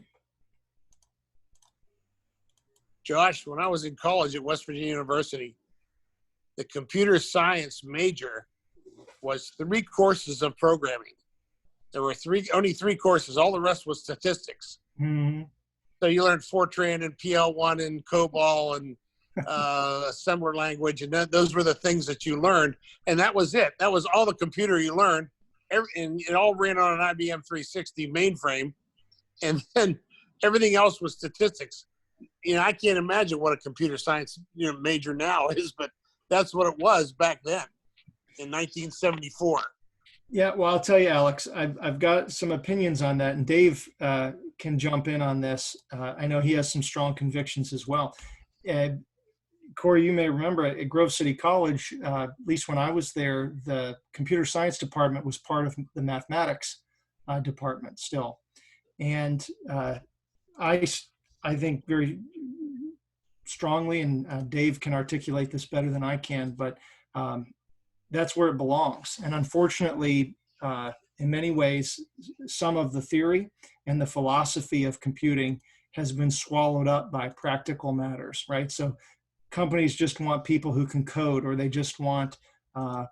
Josh, when I was in college at West Virginia University, the computer science major was 3 courses of programming. There were only 3 courses. All the rest was statistics. Mm-hmm. So you learned Fortran and PL1 and COBOL and assembler language, and those were the things that you learned. And that was it. That was all the computer you learned. And it all ran on an IBM 360 mainframe. And then everything else was statistics. I can't imagine what a computer science major now is, but that's what it was back then in 1974. Yeah, well, I'll tell you, Alex, I've got some opinions on that, and Dave can jump in on this. I know he has some strong convictions as well. Corey, you may remember at Grove City College, at least when I was there, the computer science department was part of the mathematics department still. And I think very strongly, and Dave can articulate this better than I can, but that's where it belongs. And unfortunately, in many ways, some of the theory and the philosophy of computing has been swallowed up by practical matters, right? So companies just want people who can code, or they just want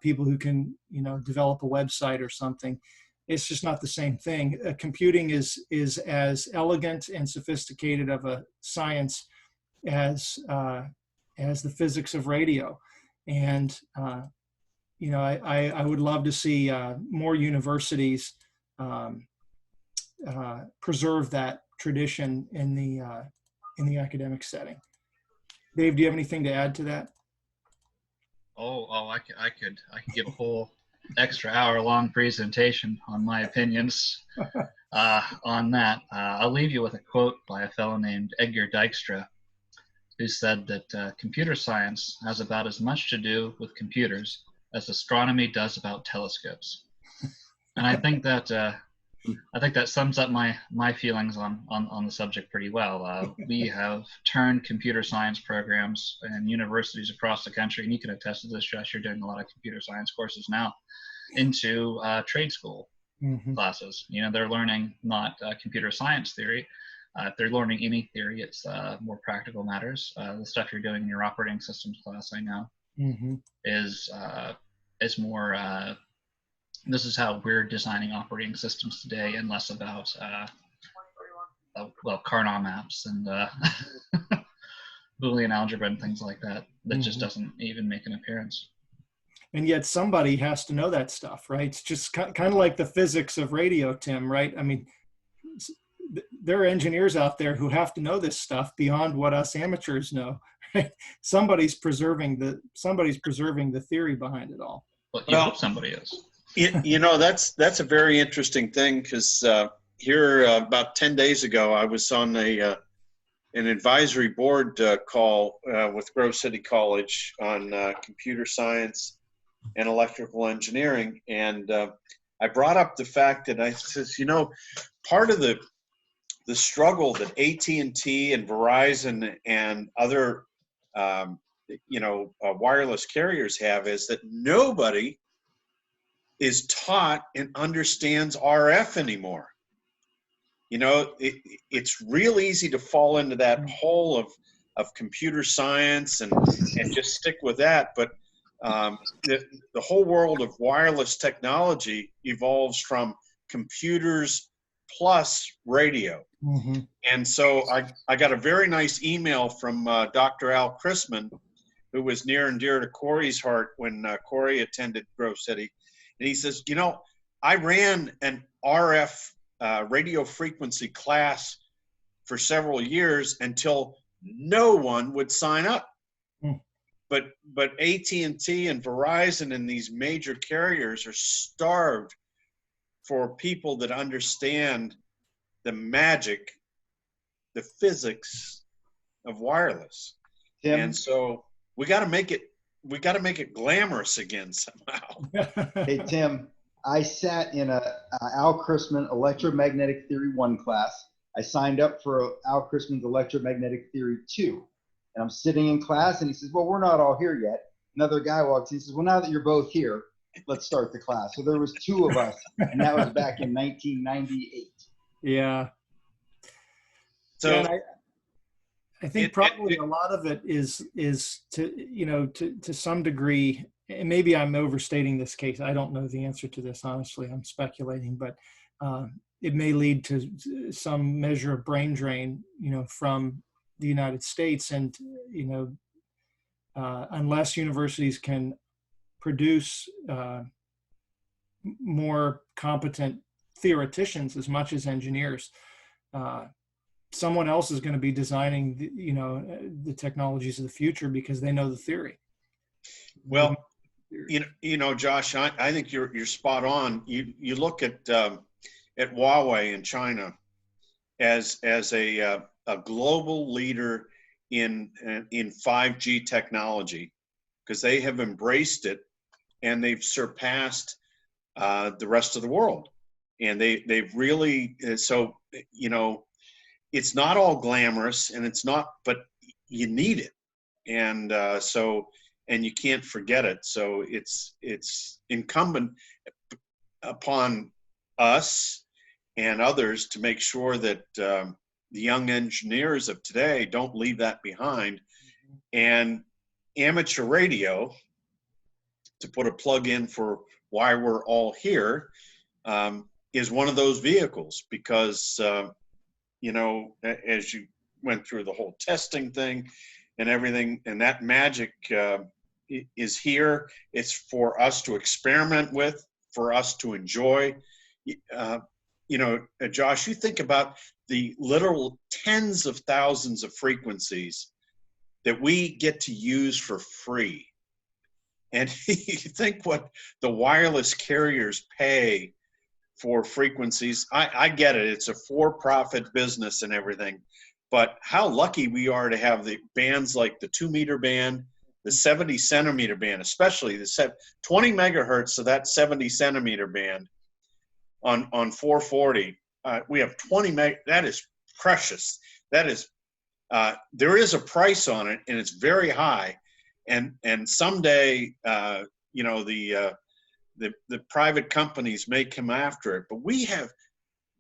people who can, develop a website or something. It's just not the same thing. Computing is as elegant and sophisticated of a science as as the physics of radio. And, you know, I would love to see more universities preserve that tradition in the academic setting. Dave, do you have anything to add to that? I could give a whole extra hour-long presentation on my opinions on that. I'll leave you with a quote by a fellow named Edgar Dijkstra, who said that computer science has about as much to do with computers as astronomy does about telescopes. And I think that sums up my feelings on the subject pretty well. We have turned computer science programs in universities across the country, and you can attest to this, Josh, you're doing a lot of computer science courses now, into trade school classes. You know, they're learning not computer science theory. If they're learning any theory, it's more practical matters. The stuff you're doing in your operating systems class, I know, is more this is how we're designing operating systems today, and less about Carnot maps and Boolean algebra and things like that. That just doesn't even make an appearance. And yet somebody has to know that stuff, right? It's just kind of like the physics of radio, Tim, right? I mean, there are engineers out there who have to know this stuff beyond what us amateurs know. Right? Somebody's preserving the theory behind it all. Well, you hope somebody is. You know, that's a very interesting thing, because here about 10 days ago, I was on an advisory board call with Grove City College on computer science and electrical engineering, and I brought up the fact that I says, you know, part of the struggle that AT&T and Verizon and other wireless carriers have is that nobody is taught and understands RF anymore. You know, it's real easy to fall into that hole of computer science and just stick with that. But the whole world of wireless technology evolves from computers plus radio. And so I got a very nice email from Dr. Al Chrisman, who was near and dear to Corey's heart when Corey attended Grove City. And he says, you know, I ran an RF radio frequency class for several years until no one would sign up. But AT&T and Verizon and these major carriers are starved for people that understand the magic, the physics of wireless. Tim? And so we got to make it glamorous again somehow. Hey, Tim, I sat in a Al Chrisman Electromagnetic Theory 1 class. I signed up for Al Chrisman's Electromagnetic Theory 2. And I'm sitting in class, and he says, well, we're not all here yet. Another guy walks in, he says, well, now that you're both here, let's start the class. So there was 2 of us, and that was back in 1998. Yeah. So and I think probably a lot of it is to some degree, and maybe I'm overstating this case. I don't know the answer to this, honestly. I'm speculating, but it may lead to some measure of brain drain, from the United States. And, unless universities can produce more competent theoreticians as much as engineers, someone else is going to be designing the technologies of the future because they know the theory. Well, Josh, I think you're spot on. You look at Huawei in China as a global leader in 5G technology, because they have embraced it and they've surpassed the rest of the world. And they've really, so, it's not all glamorous, and it's not, but you need it. And and you can't forget it. So it's incumbent upon us and others to make sure that the young engineers of today don't leave that behind. And amateur radio, to put a plug in for why we're all here, is one of those vehicles, because as you went through the whole testing thing, and everything, and that magic is here. It's for us to experiment with, for us to enjoy. Josh, you think about the literal tens of thousands of frequencies that we get to use for free. And you think what the wireless carriers pay for frequencies. I get it. It's a for-profit business and everything. But how lucky we are to have the bands like the 2-meter band, the 70 centimeter band, especially the 20 megahertz of that 70 centimeter band on 440. We have 20 meg. That is precious. That is, there is a price on it, and it's very high. And someday, the private companies may come after it, but we have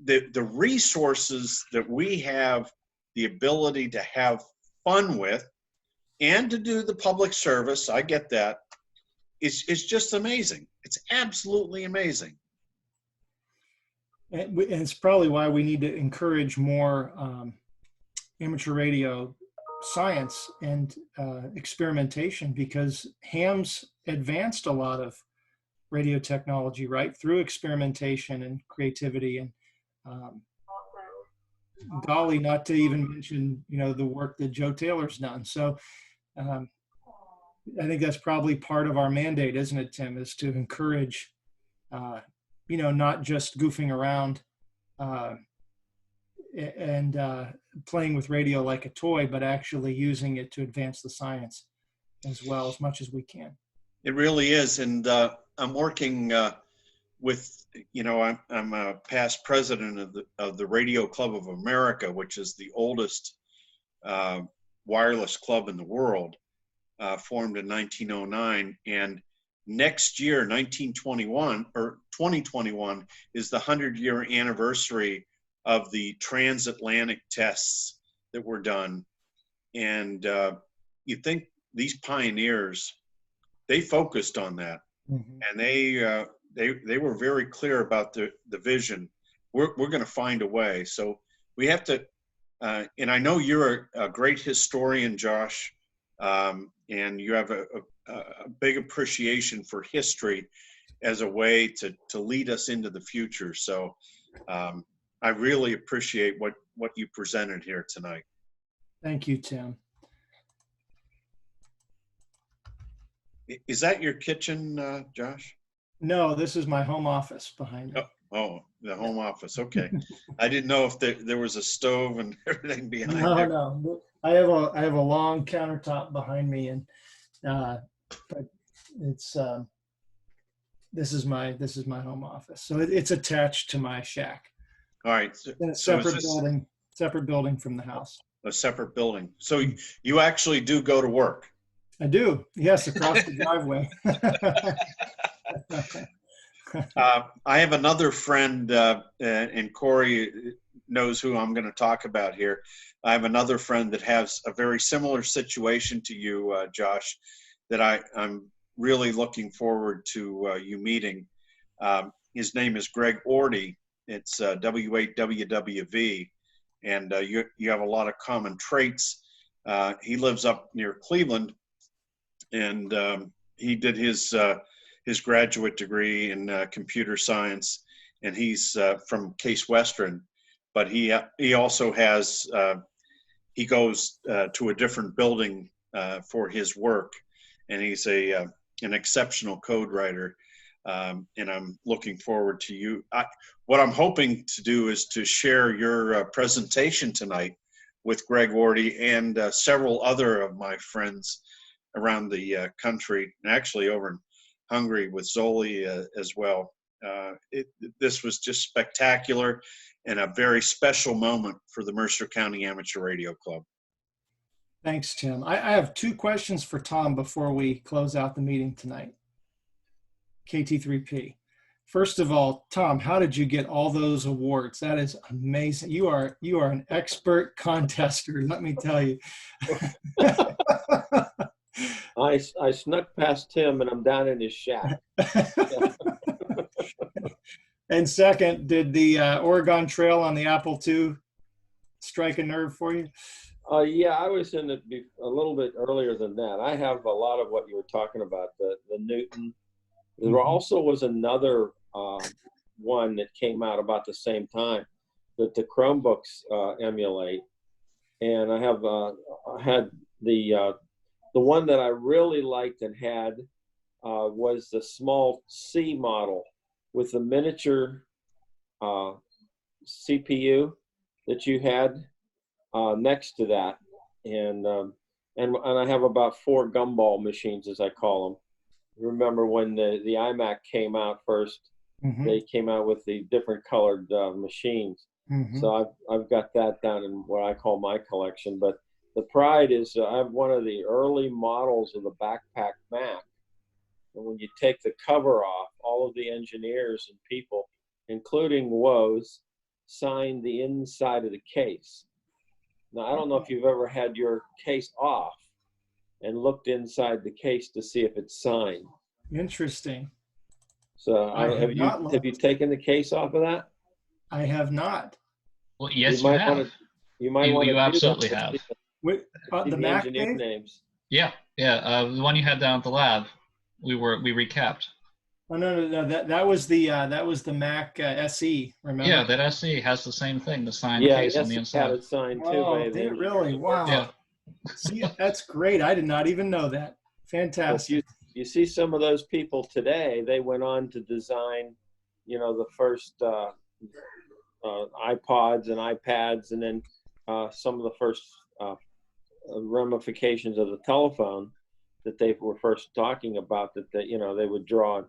the resources that we have the ability to have fun with and to do the public service. I get that. It's just amazing. It's absolutely amazing. And it's probably why we need to encourage more amateur radio science and experimentation, because hams advanced a lot of radio technology, right, through experimentation and creativity. And golly, not to even mention, the work that Joe Taylor's done. So I think that's probably part of our mandate, isn't it, Tim, is to encourage, not just goofing around and playing with radio like a toy, but actually using it to advance the science as well, as much as we can. It really is. And I'm working with, I'm a past president of the Radio Club of America, which is the oldest wireless club in the world, formed in 1909. And next year, 2021, is the 100-year anniversary of the transatlantic tests that were done. And you think these pioneers, they focused on that. Mm-hmm. And they were very clear about the vision. We're going to find a way. So we have to, and I know you're a great historian, Josh, and you have a big appreciation for history as a way to lead us into the future. So I really appreciate what you presented here tonight. Thank you, Tim. Is that your kitchen, Josh? No, this is my home office behind me. Oh, the home office. Okay. I didn't know if there was a stove and everything behind No, there. no. I have a long countertop behind me, and but it's this is my home office. So it's attached to my shack. All right. Separate building from the house. A separate building. So you actually do go to work? I do. Yes, across the driveway. I have another friend, and Corey knows who I'm going to talk about here. I have another friend that has a very similar situation to you, Josh, that I'm really looking forward to you meeting. His name is Greg Orty. It's W8WWV, and you have a lot of common traits. He lives up near Cleveland, and he did his graduate degree in computer science, and he's from Case Western, but he also has he goes to a different building for his work, and he's an exceptional code writer, and I'm looking forward to you. What I'm hoping to do is to share your presentation tonight with Greg Orty and several other of my friends around the country, and actually over in Hungary with Zoli as well. This was just spectacular and a very special moment for the Mercer County Amateur Radio Club. Thanks, Tim. I have two questions for Tom before we close out the meeting tonight. KT3P. First of all, Tom, how did you get all those awards? That is amazing. You are an expert contester, let me tell you. I snuck past Tim, and I'm down in his shack. And second, did the Oregon Trail on the Apple II strike a nerve for you? Yeah, I was in it a little bit earlier than that. I have a lot of what you were talking about, the Newton. There also was another one that came out about the same time that the Chromebooks emulate. And I have had the one that I really liked and had was the small C model with the miniature CPU that you had next to that, and I have about 4 gumball machines, as I call them. Remember when the iMac came out first? They came out with the different colored machines. So I've got that down in what I call my collection. But the pride is I have one of the early models of the backpack Mac. And when you take the cover off, all of the engineers and people, including Woes, signed the inside of the case. Now, I don't know if you've ever had your case off and looked inside the case to see if it's signed. Interesting. So have you taken the case off of that? I have not. Well, yes, you have. You might want to. You absolutely have. The Mac engineer names. Yeah. The one you had down at the lab, we recapped. Oh no! That was the Mac SE. Remember? Yeah, that SE has the same thing, the signed case on the inside. Had it signed too. Oh, did it really? Wow. Yeah. See, that's great. I did not even know that. Fantastic. You see some of those people today. They went on to design, the first iPods and iPads, and then some of the first ramifications of the telephone that they were first talking about. That they would draw.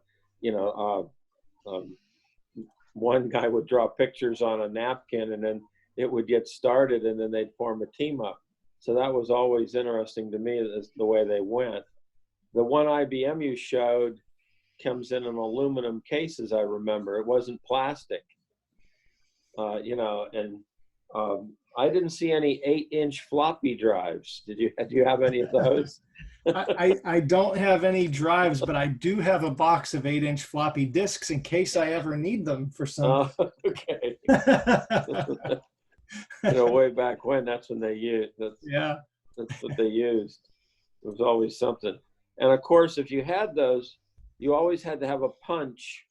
One guy would draw pictures on a napkin, and then it would get started, and then they'd form a team up. So that was always interesting to me, as the way they went. The one IBM you showed comes in an aluminum case, as I remember. It wasn't plastic, and I didn't see any 8-inch floppy drives. Do you have any of those? I don't have any drives, but I do have a box of 8-inch floppy disks in case I ever need them for some. Okay. Way back when, that's when they used. That's what they used. It was always something. And of course, if you had those, you always had to have a punch.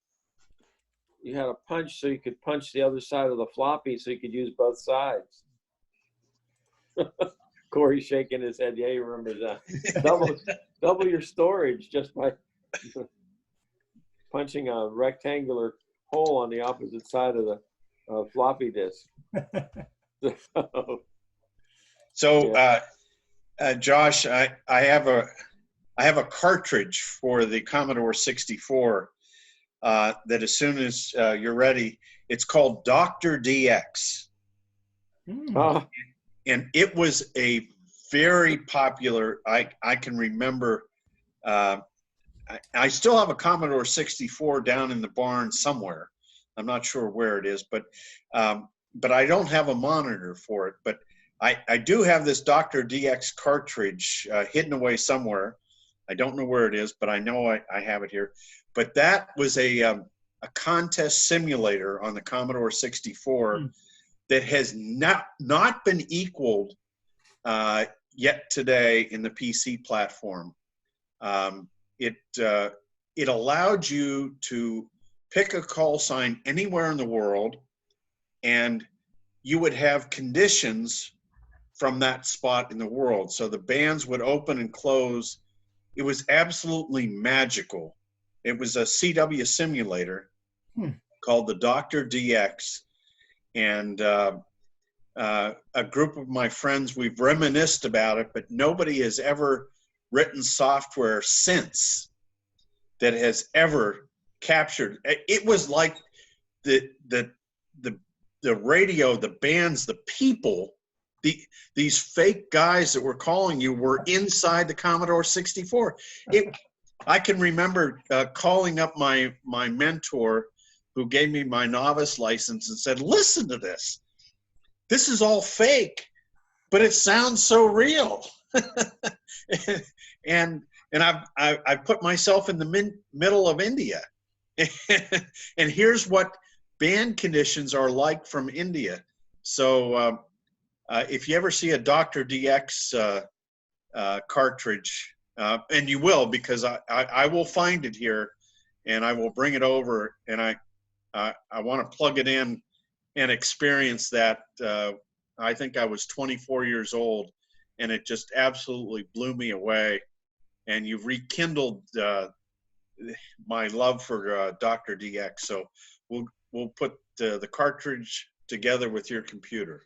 You had a punch so you could punch the other side of the floppy, so you could use both sides. Corey's shaking his head. Yeah, he remembers that. Double your storage just by punching a rectangular hole on the opposite side of the floppy disk. So, Josh, I have a cartridge for the Commodore 64 that as soon as you're ready, it's called Dr. DX. And it was a very popular, I can remember, I still have a Commodore 64 down in the barn somewhere. I'm not sure where it is, but I don't have a monitor for it. But I do have this Dr. DX cartridge hidden away somewhere. I don't know where it is, but I know I have it here. But that was a contest simulator on the Commodore 64 that has not been equaled yet today in the PC platform. It allowed you to pick a call sign anywhere in the world, and you would have conditions from that spot in the world. So the bands would open and close. It was absolutely magical. It was a CW simulator called the Dr. DX. And a group of my friends, we've reminisced about it, but nobody has ever written software since that has ever captured. It was like the radio, the bands, the people, these fake guys that were calling you were inside the Commodore 64. I can remember calling up my mentor, who gave me my novice license, and said, "Listen to this. This is all fake, but it sounds so real." and I put myself in the middle of India, and here's what band conditions are like from India. So if you ever see a Dr. DX cartridge, and you will, because I will find it here and I will bring it over, and I want to plug it in and experience that. I think I was 24 years old, and it just absolutely blew me away. And you've rekindled my love for Dr. DX. So we'll put the cartridge together with your computer.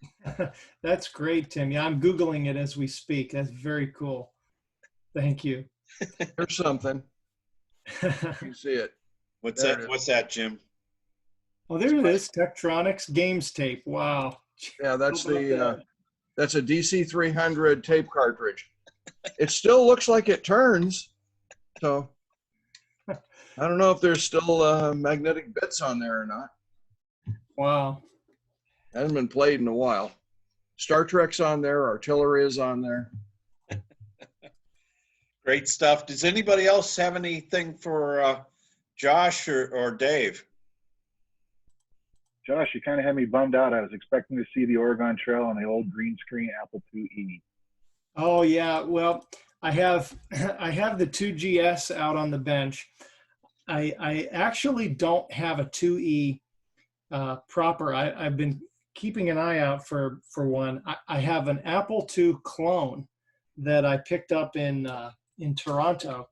That's great, Tim. Yeah, I'm Googling it as we speak. That's very cool. Thank you. Here's something. You see it. What's There that? it is. What's that, Jim? Oh, there it is. Tektronix games tape. Wow. Yeah, that's How about that? that's a DC 300 tape cartridge. It still looks like it turns. So I don't know if there's still magnetic bits on there or not. Wow. Hasn't been played in a while. Star Trek's on there. Artillery is on there. Great stuff. Does anybody else have anything for Josh or Dave? Josh, you kind of had me bummed out. I was expecting to see the Oregon Trail on the old green screen Apple IIe. Oh yeah. Well, I have the 2GS out on the bench. I actually don't have a 2E proper. I've been keeping an eye out for one. I have an Apple II clone that I picked up in Toronto,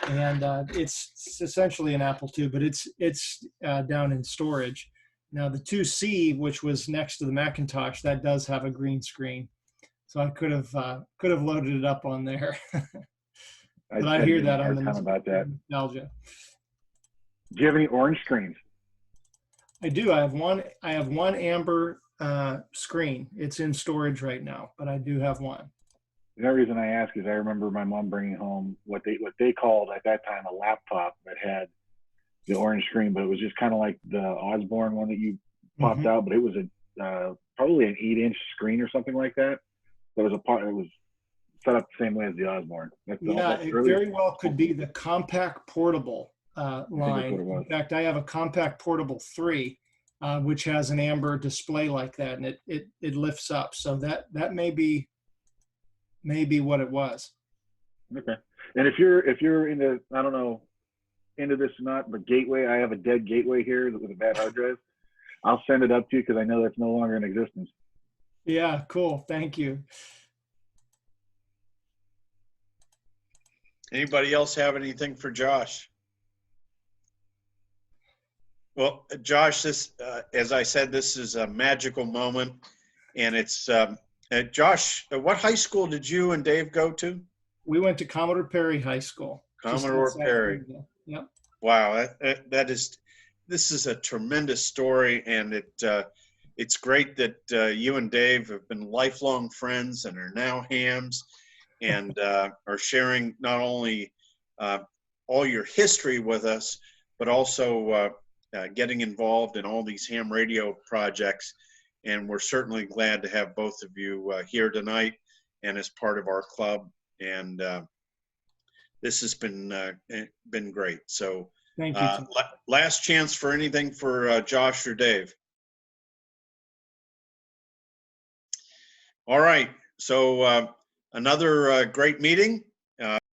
and it's essentially an Apple II, but it's down in storage. Now the 2C, which was next to the Macintosh, that does have a green screen, so I could have loaded it up on there. But I hear that on the about that. nostalgia. Do you have any orange screens? I do. I have one amber screen. It's in storage right now, but I do have one. The only reason I ask is I remember my mom bringing home what they called at that time a laptop that had the orange screen, but it was just kind of like the Osborne one that you popped out, but it was probably an 8-inch screen or something like that. It was set up the same way as the Osborne. It very well could be the compact portable line. In fact, I have a compact portable 3, which has an amber display like that, and it lifts up. So that may be what it was. Okay. And if you're into, I don't know, into this or not, but Gateway, I have a dead Gateway here with a bad hard drive. I'll send it up to you because I know that's no longer in existence. Yeah, cool. Thank you. Anybody else have anything for Josh? Well, Josh, this, as I said, this is a magical moment, and it's Josh. What high school did you and Dave go to? We went to Commodore Perry High School. Commodore Perry. Yep. Wow, this is a tremendous story, and it's great that you and Dave have been lifelong friends and are now hams, and are sharing not only all your history with us, but also getting involved in all these ham radio projects. And we're certainly glad to have both of you here tonight and as part of our club. And this has been great. So thank you. Last chance for anything for Josh or Dave. All right. So another great meeting.